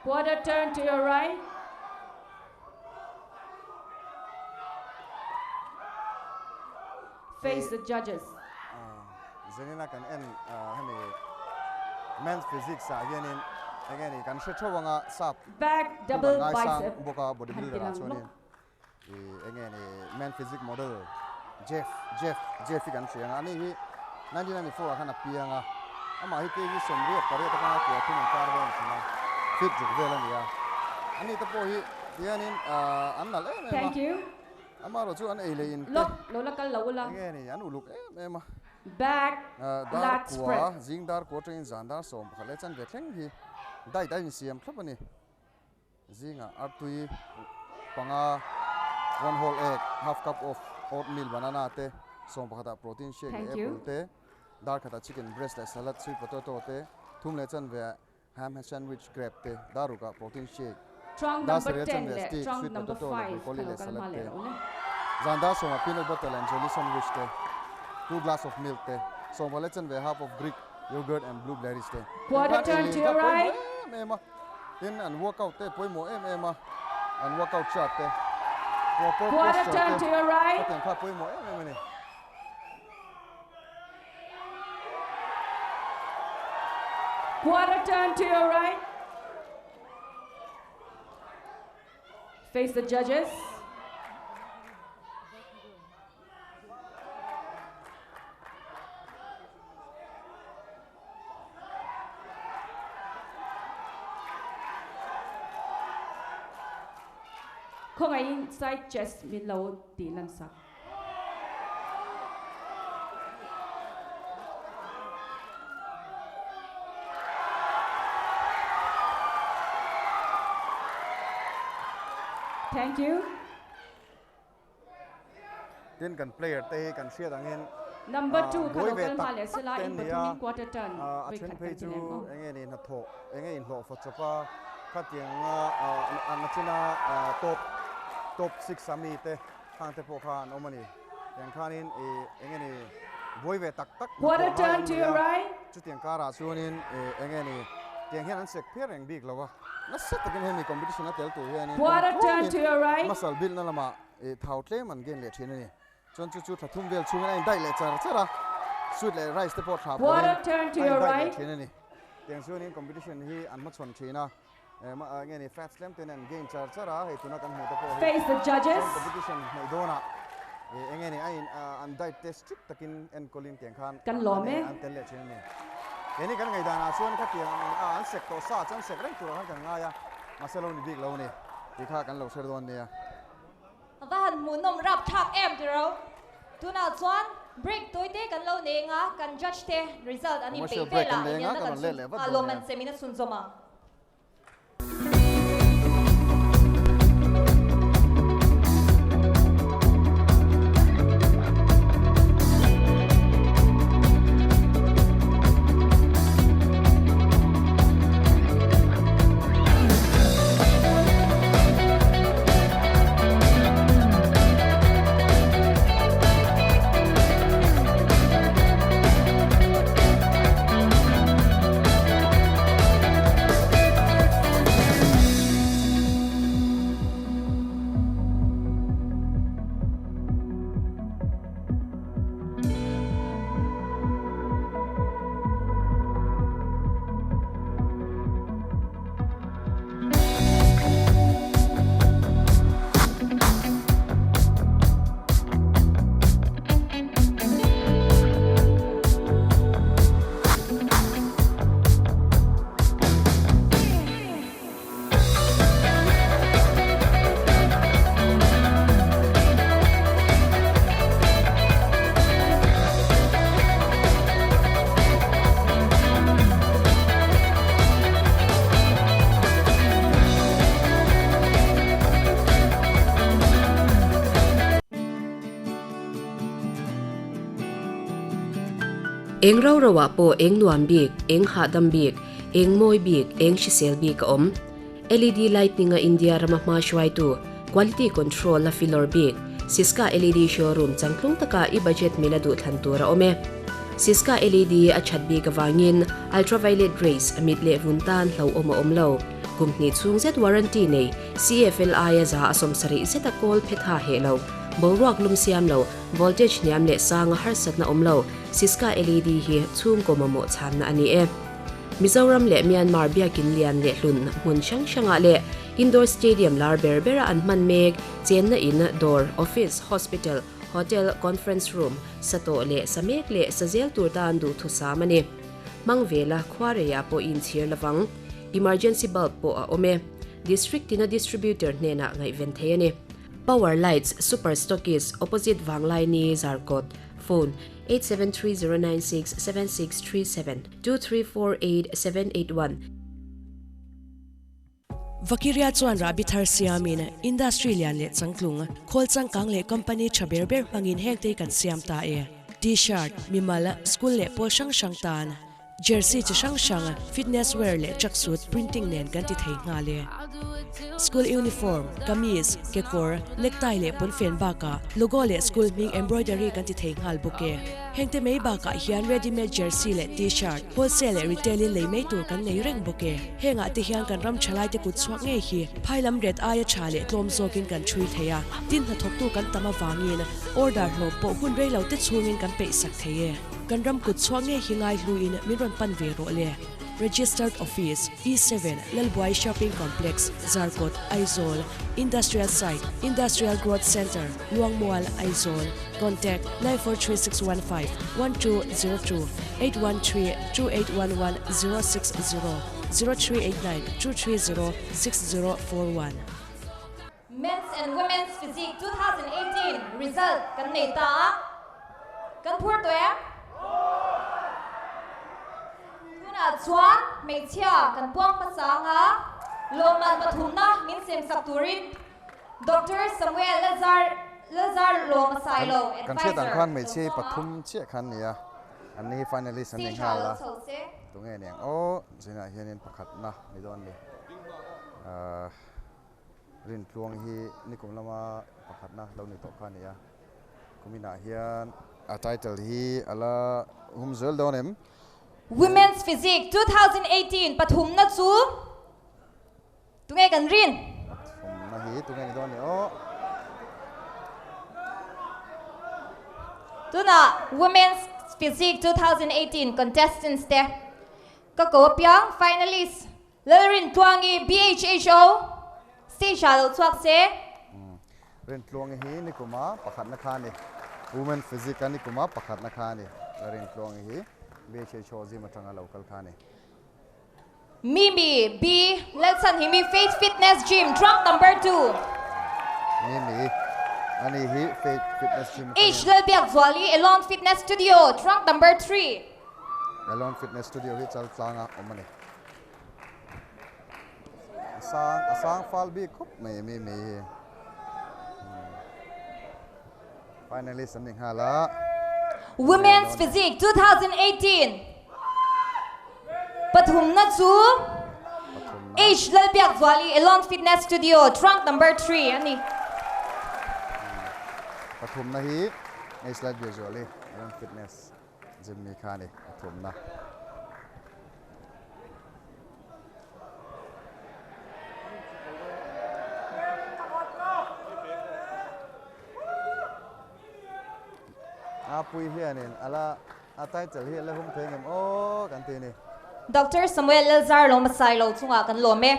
quarter turn to your right face the judges zenina kan en hani men's physics a hianin again ni kan hretawanga sap back double bicep boka bodybuilder a chuanin again ni men physics model Jeff kan chianga ani hi 1994 khana pianga ama hi te hi somri pare ta kana ko thun carbon china fit juk vela nia ani ta po hi hianin an na le thank you ama ro chu an ei le in lo la kal lo la again ni an uluk em back dar lat kwa spread jingdar ko train zandar som khale chan ve thleng hi dai ni siam thlapani zinga artui panga 1 whole egg half cup of oatmeal banana te som pakhata protein shake apple te dar khata chicken breast le salad sweet potato te thum le chan ve ham sandwich crab te daruka protein shake trunk number 10 le trunk number 5 le salad te le zanda som peanut butter and jelly sandwich te 2 glass of milk te som le chan ve half of Greek yogurt and blueberries te quarter turn to your right ema in and workout te poimo ema and workout chart te quarter turn to your right ten kha poimo ema ni quarter turn to your right face the judges không ai inside chest min lo ti lan sak thank you tin kan player te kan sia dangin number 2 ka local ma le sila in between quarter turn a we chen khat pei kan chu tin enge ni na tho enge in lo fo chapa khatiang an china top 6 sami te khang te po khan omani yang khanin enge ni boy ve tak quarter turn to your right chu tiang kara chuanin enge ni tiang hian an sek pher reng bik lawa na set takin hemi competition atel tu hian quarter turn to your right masal bil na lama thau tle man gen le thina ni chon chu thathum vel chunga in dai le chara sweet le rice te pot tha quarter turn to your right thina ni tiang chuanin competition hi an ma chon thina ma nge ni fat slam ten and gain chara he tuna kan hu te po face the judges competition mai dona enge ni ain an dai test strict takin en colin tiang khan kan lo me an tel le thina ni yani kan ngai dana chuan kha tiang an sek to sa chan sek reng tur kan nga ya masalo ni big lo ni ti kha kan lo ser don ne ya van mun nom rap thak em ti ro tuna chuan break toite kan lo ne nga kan judge te result ani pe pe la yan na kan aloman semina sun zoma eng ro rawa po eng nuam bik eng ha dam bik eng moi bik eng shisel bik om LED light ninga India ramahma shwai tu quality control la filor bik Siska LED showroom changklung taka I budget miladu thantura ome Siska LED achat bi kawangin ultraviolet rays amit le vuntan hlo oma omlo company chung zet warranty nei CFLI za asom sari zeta call phetha helo bolwak lum siam lo voltage niam le sanga har satna omlo Siska LED hi chung komamo chan na ani e Mizoram le Myanmar biakin lian le hlun mun shanga le indoor stadium lar berbera an man meg chen na in door office hospital hotel conference room sato le samek le sazel turdan du thusamani mangvela khwareya po in thir lawang emergency bulb po a ome district tina distributor nena ngai ventheyani Power Lights Super Stockist opposite Wanglai ni Zarkot phone 8730967637 2348781 Vakiria chuan rabi thar siamin industry lian le changklung khol changkang le company chaberber mangin hekte kan siam ta e t-shirt mimala school le pol shang tan jersey chang fitness wear le tracksuit printing nen kan ti thei nga le school uniform kamis kekor necktie le ponfen baka logo le school ming embroidery kan ti thei ngal buke hengte mei baka hian ready made jersey le t-shirt wholesale retail le mei tur kan nei reng buke henga ti hian kan ram chalai te kut chuak nge hi phailam red aya chale tlom zokin kan chui theya tin na thok tu kan tama wangin order lo po hun rei lo te chungin kan pe sak theye kan ram kut chuak nge hi ngai hluin miron pan ve ro le Registered Office E7 Lalbuai Shopping Complex Zarkot Aizol Industrial Site Industrial Growth Center Luang Mual Aizol Contact 943615 1202 813 2811 060 0389 230 6041 Men's and Women's Physique 2018 result kan nei ta kan phur to ya chuan meichia kan puang pasanga loman pathumna min sem sakturin Dr. Samuel Lazar Lomasailo kan che dan khan meichi pathum che khan nia ani finalist an ning hala tunge neng o jina hianin pakhat na ni don ni rin tluang hi nikum lama pakhat na lo ni to khan nia kumina hian a title hi ala humzel donem Women's Physique 2018 pathumna chu tunge kan rin na hi tunge ni don ni o tuna Women's Physique 2018 contestants te ka kopyang finalists Lerin Tuangi BHHO stage lo chuak se rin tluang hi nikuma pakhat na khani Women Physique ani kuma pakhat na khani rin tluang hi BHHO zi matanga local khani Mimi B Letsan Himi Faith Fitness Gym trunk number 2 Mimi ani hi Faith Fitness Gym H Lalbiak Zwali Elon Fitness Studio trunk number 3 Elon Fitness Studio hi chal tlanga omani asang falbi khup mai Mimi finalist an ning hala Women's Physique 2018 pathumna chu H Lalbiak Zwali Elon Fitness Studio trunk number 3 ani pathumna hi slide visually Elon Fitness Gym mi khani pathumna apui hianin ala atai chal hi la hum thengem o kan ti ni Dr. Samuel Lazar Lomasailo chunga kan lome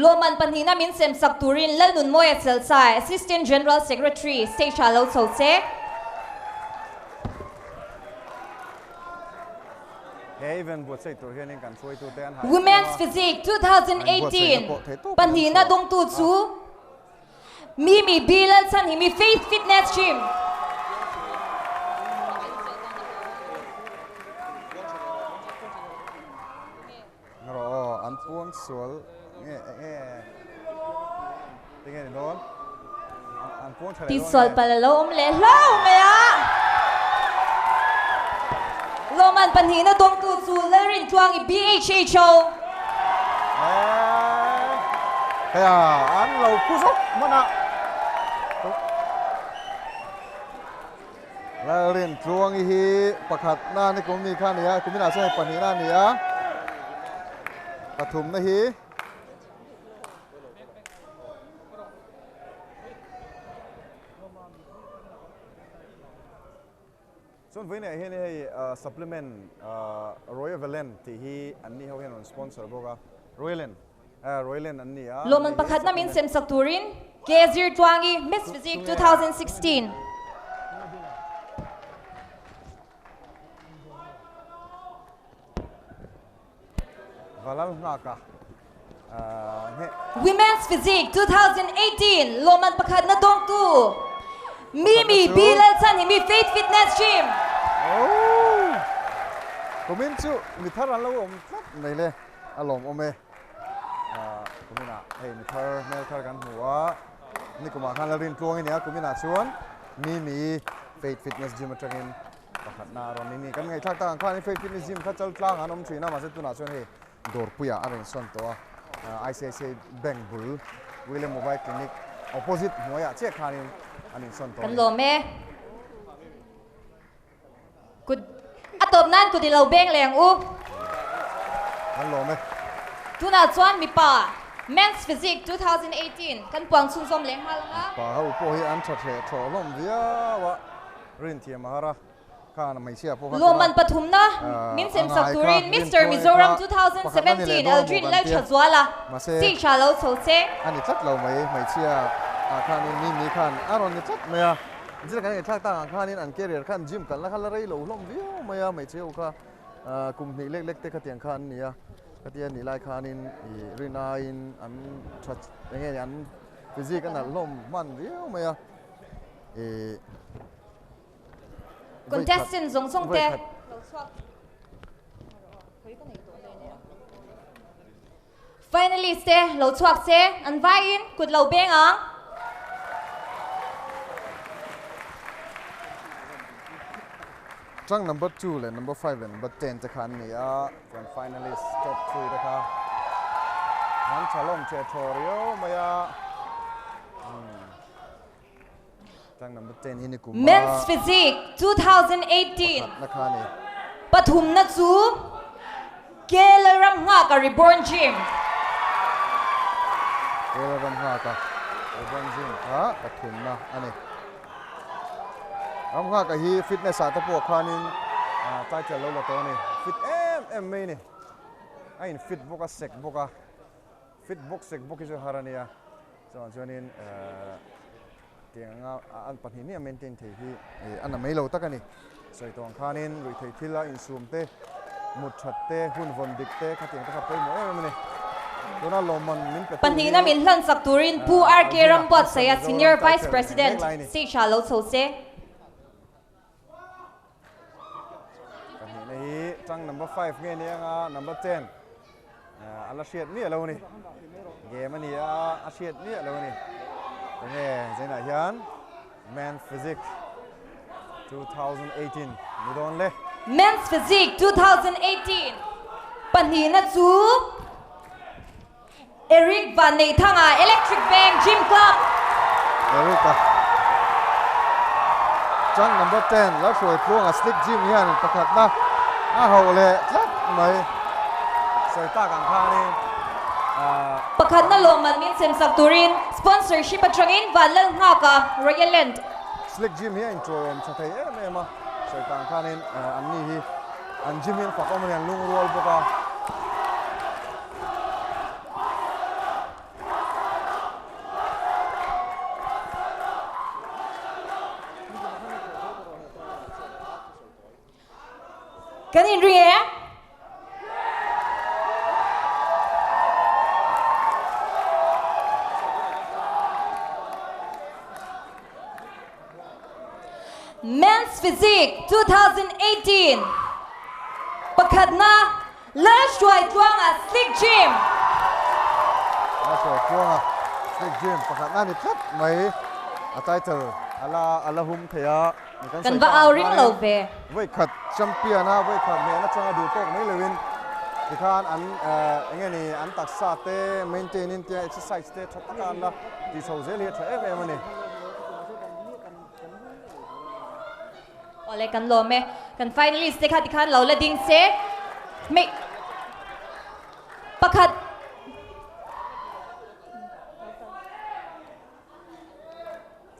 Loman panhina min sem sakturin lalnun moya selsai Assistant General Secretary stage lo chose even bo chei tur hianin kan choi tu ten Women's Physique 2018 panhina dong tu chu Mimi Bilal San Himi Faith Fitness Gym puang sual nge tinge ni don an puang thale ti sol pala lo om le lo me ya Loman panhina dong tu chu lerin chuang i BHHO. Kaya an lâu kusok mana. Lerin chuang hi pakhat na ni kumi khan ya kumi na sai panhina ni ya. Pathum na hi. Son với này hiện nay supplement Royal Valen thì hi anh ni hậu hiện sponsor boga Royal anh ni á. Loman pakhat na min sem sakturin Kezir Twangi Miss Physique 2016. Valal Naka. Women's Physique 2018 Loman pakhat na dong tu Mimi Bilal San Himi Faith Fitness Gym. Kumin chu mi thar an lo om thap nei le alom ome kumina hey mi thar mel thar kan huwa ni kuma khan la rin tuang ni a kumina chuan Mimi Faith Fitness Gym atangin pakhat na ron ni kan ngai thak ta khan Faith Fitness Gym kha chal tlang anom thina ma se tu na chuan he dor puya arin son to ICICI Bank Bull William Mobile Clinic opposite moya che khanin anin son to Kan lo me Kud atop nan ku dilaw beng leng u kan lo me tuna chuan mi pa Men's Physique 2018 kan puang sun som leng hal nga pa ho po hi an thathe tho lom via wa rin thia mahara kana mai sia po Loman pathum na min sem sakturin Mr. Mizoram 2017 Aldrin Lal Chazwala si chalo chose ani chat lo mai sia khani mi khan aron ni chat maya jil kan thak ta khanin an career khan gym kan la khala rei lo lom via maya mai cheu kha kum ni lek lek te khatiang khan nia khatian ni lai khanin rina in an chat nge an physique an lom man via maya contestant zong song te finalist te lo chuak se an vai in kut lo beng ang Trang number 2 le number 5 le number 10 te khan ni a grand finalist top 3 ta kha han chalom che thorio maya Trang number 10 ini kuma Men's Physique 2018 na khani pathum na chu Kelaram nga ka Reborn Gym Kelaram nga ka Reborn Gym ha pathum na ani am nga ka hi fitness ata po khanin title lo to ni fit em ni ain fit boka sek boka fit box sek boki jo harania so jonin tianga an pathi ni maintain the hi an mai lo takani soi tong khanin rui thei thila in sum te mut that te hun von dik te khating ta pe mo em ni dona loman min pe panhina min hlan sakturin pu RK Rampot saya senior vice president si chalo chose Trang number 5 nghe ni anga number 10 ala shiat ni alo ni game ani a shiat ni alo ni nge zaina hian Men's Physique 2018 ni don le Men's Physique 2018 panhina chu Eric Van Nei Thanga Electric Bank Gym Club Eric Trang number 10 la soi pluang a slick gym hian pakhat na a ho le chat mai soi ta kan kha ni pakhat na loman min sem sakturin sponsorship atangin Valal nga ka Royal Land slick gym hi in trom chathai em soi ta kha ni an ni hi an gym hin fakom an lung rol boka kanin rie Men's Physique 2018 pakhat na la shwai tuang a Slick Gym la shwai tuang a Slick Gym pakhat na ni thap mai a title ala hum thaya kan va au ring lo ve voi khat champion ha voi khat me na changa du tok mai lewin dikhan an engeni an taksa te maintain in te exercise te thatakan la ti sozel hi tha em ani ole kan lo me kan finalist te kha dikhan lo la ding se me pakhat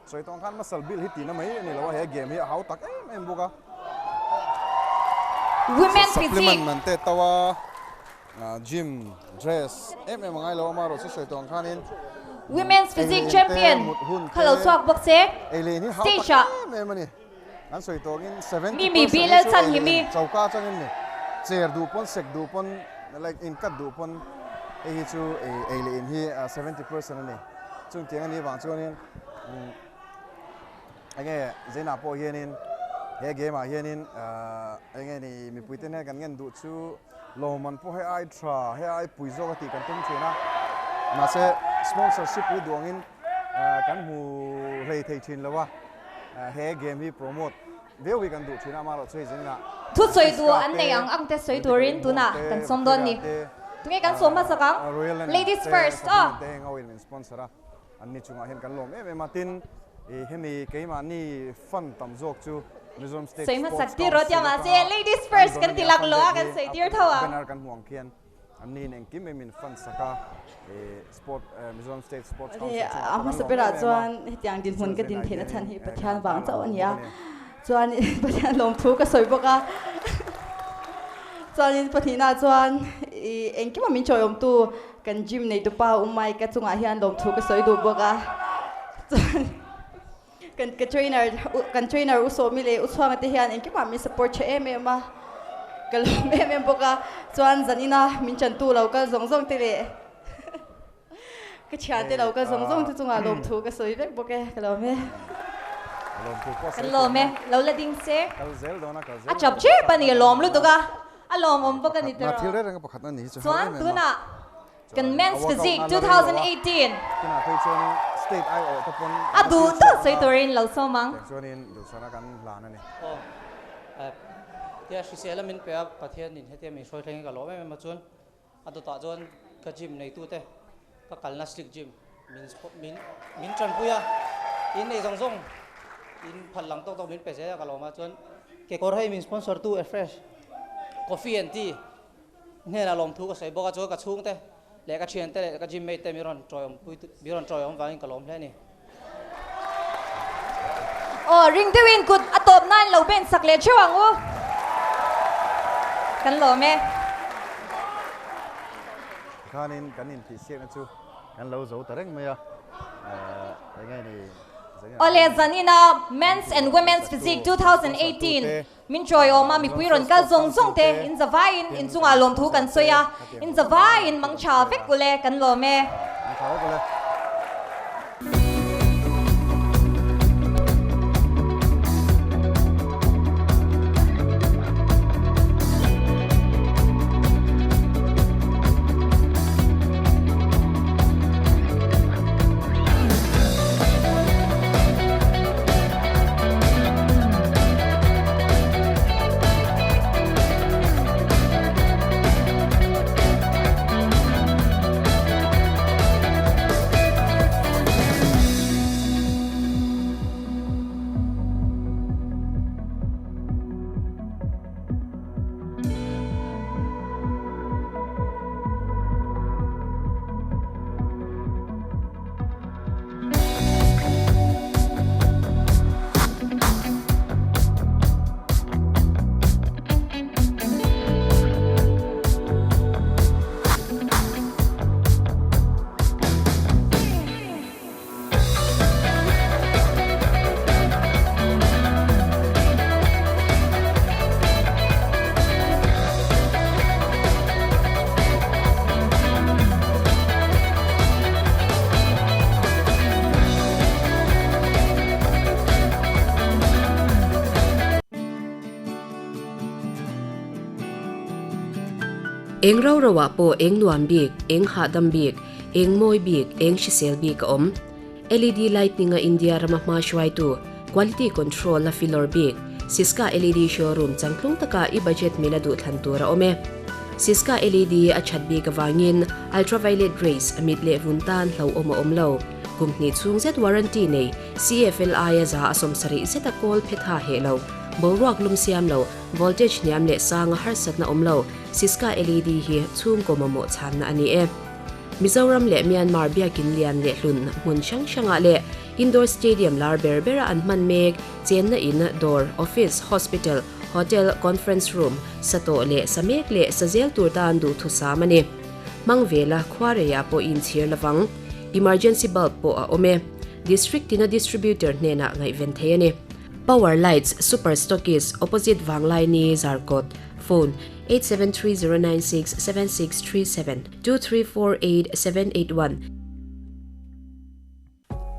soi tong khan masal bil hi ti na mai ani lo he game hi how tak em boka women's supplement physique man te tawa gym dress em ngai lo ma ro soi tong khan in women's physique champion khalo swak bok se ele ni how Stage em ani an soi tong in 70 mi bilal chan hi mi chauka changin ni chair du pon sek du pon like in cut du pon hi chu ele in hi 70% ani chung tiang ani wang chuan in ange zena po hianin he game a hianin ange ni mi puite ne kan ngen du chu loman po he ai tra he ai puizo ka ti kan tum chena na se sponsorship ri duangin kan hu rei thei thin lawa he game hi promote veu wi kan du china ma ro chei zena thu soi du an nei ang te soi turin tuna kan som don ni tunge kan som ma sakang ladies first te ngawin min sponsora an ni chunga hen kan lom matin hemi keima ni fun tam jok chu Mizoram State soi ma sakti ro tia ma se ladies first kan tilak lo kan soi tir thawa banner kan huang khian an ni neng kim min fun saka sport Mizoram State Sports Council ama sapera chuan hetiang din hun ka din thena chan hi pathian wang chaw ania chuan pathian lom thu ka soi boka chuan in pathina chuan engki ma min choyom tu kan gym nei tu pa umai ka chunga hian lom thu ka soi du boka kan trainer uso mi le uswang te hian engki ma mi support che ma kalom boka chuan zanina min chan tu lo ka zong te le cái chuyện thế đâu cái giống chúng ta lồng thu cái sợi vết bốc cái lồng me cái lồng me lâu là đinh xe à chọc chế bên này lồng luôn đó à lồng ông bốc cái này đó Xuân tu na cái men's physique 2018 à đủ đó sợi turin lâu sau mang thì sự sẽ là mình phải bắt hiện nhìn thấy mình soi thấy cái lỗ em mà chuan à tụi ta chuan cái gym này tu thế các kalna slick gym min chan puya in ei zong zong in phalang tok tok min pese ka loma chon ke kor hai min sponsor tu fresh coffee and tea ne la lom thu ka sei boka cho ka chung te le ka thian te ka gym mate te miron troyom pui miron troyom wangin ka lom le ni ring te win kut atop nan lo ben sak le chewang u kan lo me kanin ti siak na chu kan lo zo tareng maya ngai ni ole zanina men's and women's physique 2018 min choi oma mi puiron kal zong zong te in zavain in chunga lom thu kan soya in zavain mang cha vek kule kan lo me eng ro rawa po eng nuam bik eng ha dam bik eng moi bik eng shisel bik LED light ninga India rama ma shwai tu quality control la filor bik Siska LED showroom changtlung taka I budget miladu thlantura ome. Siska LED a chatbi kawangin ultraviolet rays amit le vuntan hlau oma omlo. Company chung zet warranty nei CFLI za asom sari zeta call phetha helo. Bolruak lumsiam lo voltage niam le sang harsat na omlo. Siska LED hi chung komamo chan na ani e. Mizoram le Myanmar biakin lian le hlun mun shanga le indoor stadium lar berbera an man meg chen na in door office hospital hotel conference room sato le samek le sazel turtan du thusamani mangvela khwareya po in thir lawang emergency bulb po a ome district tina distributor nena ngai ventheyani power lights super stockist opposite wanglai ni Zarkot phone 8730967637 2348781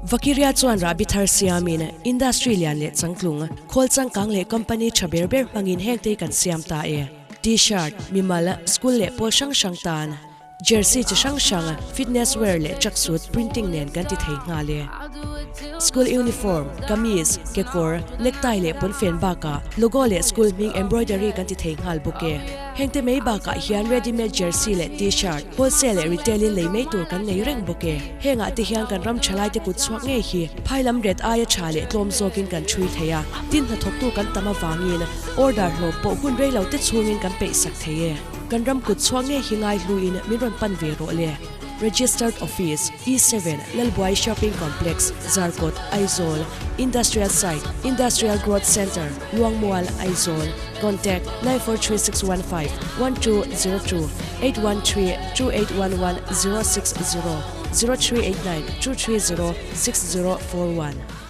Vakiria chuan Rabi Thar Siamin industry lian le changklung kholchang kang le company chaberber mangin hengte kan siam ta e t-shirt mimala school le pol shang tan jersey chang fitness wear le tracksuit printing nen kan ti thei nga le school uniform kameez kekor necktie le ponfen baka logo le school ming embroidery kan ti thei ngal buke hengte mei baka hian ready made jersey le t-shirt wholesale retail le mei tur kan nei reng buke henga ti hian kan ram chalai te kut chuak nge hi phailam red aya chale tlom zokin kan chui theya tin na thok tu kan tama wangin order lo po hun rei lo te chungin kan pe sak theye kan ram kut chuak nge hi ngai hluin miron pan ve ro le Registered Office E7 Lalbuai Shopping Complex Zarkot Aizol Industrial Site Industrial Growth Center Luangmual Aizol Contact 943615 1202 813 2811 060 0389 230 6041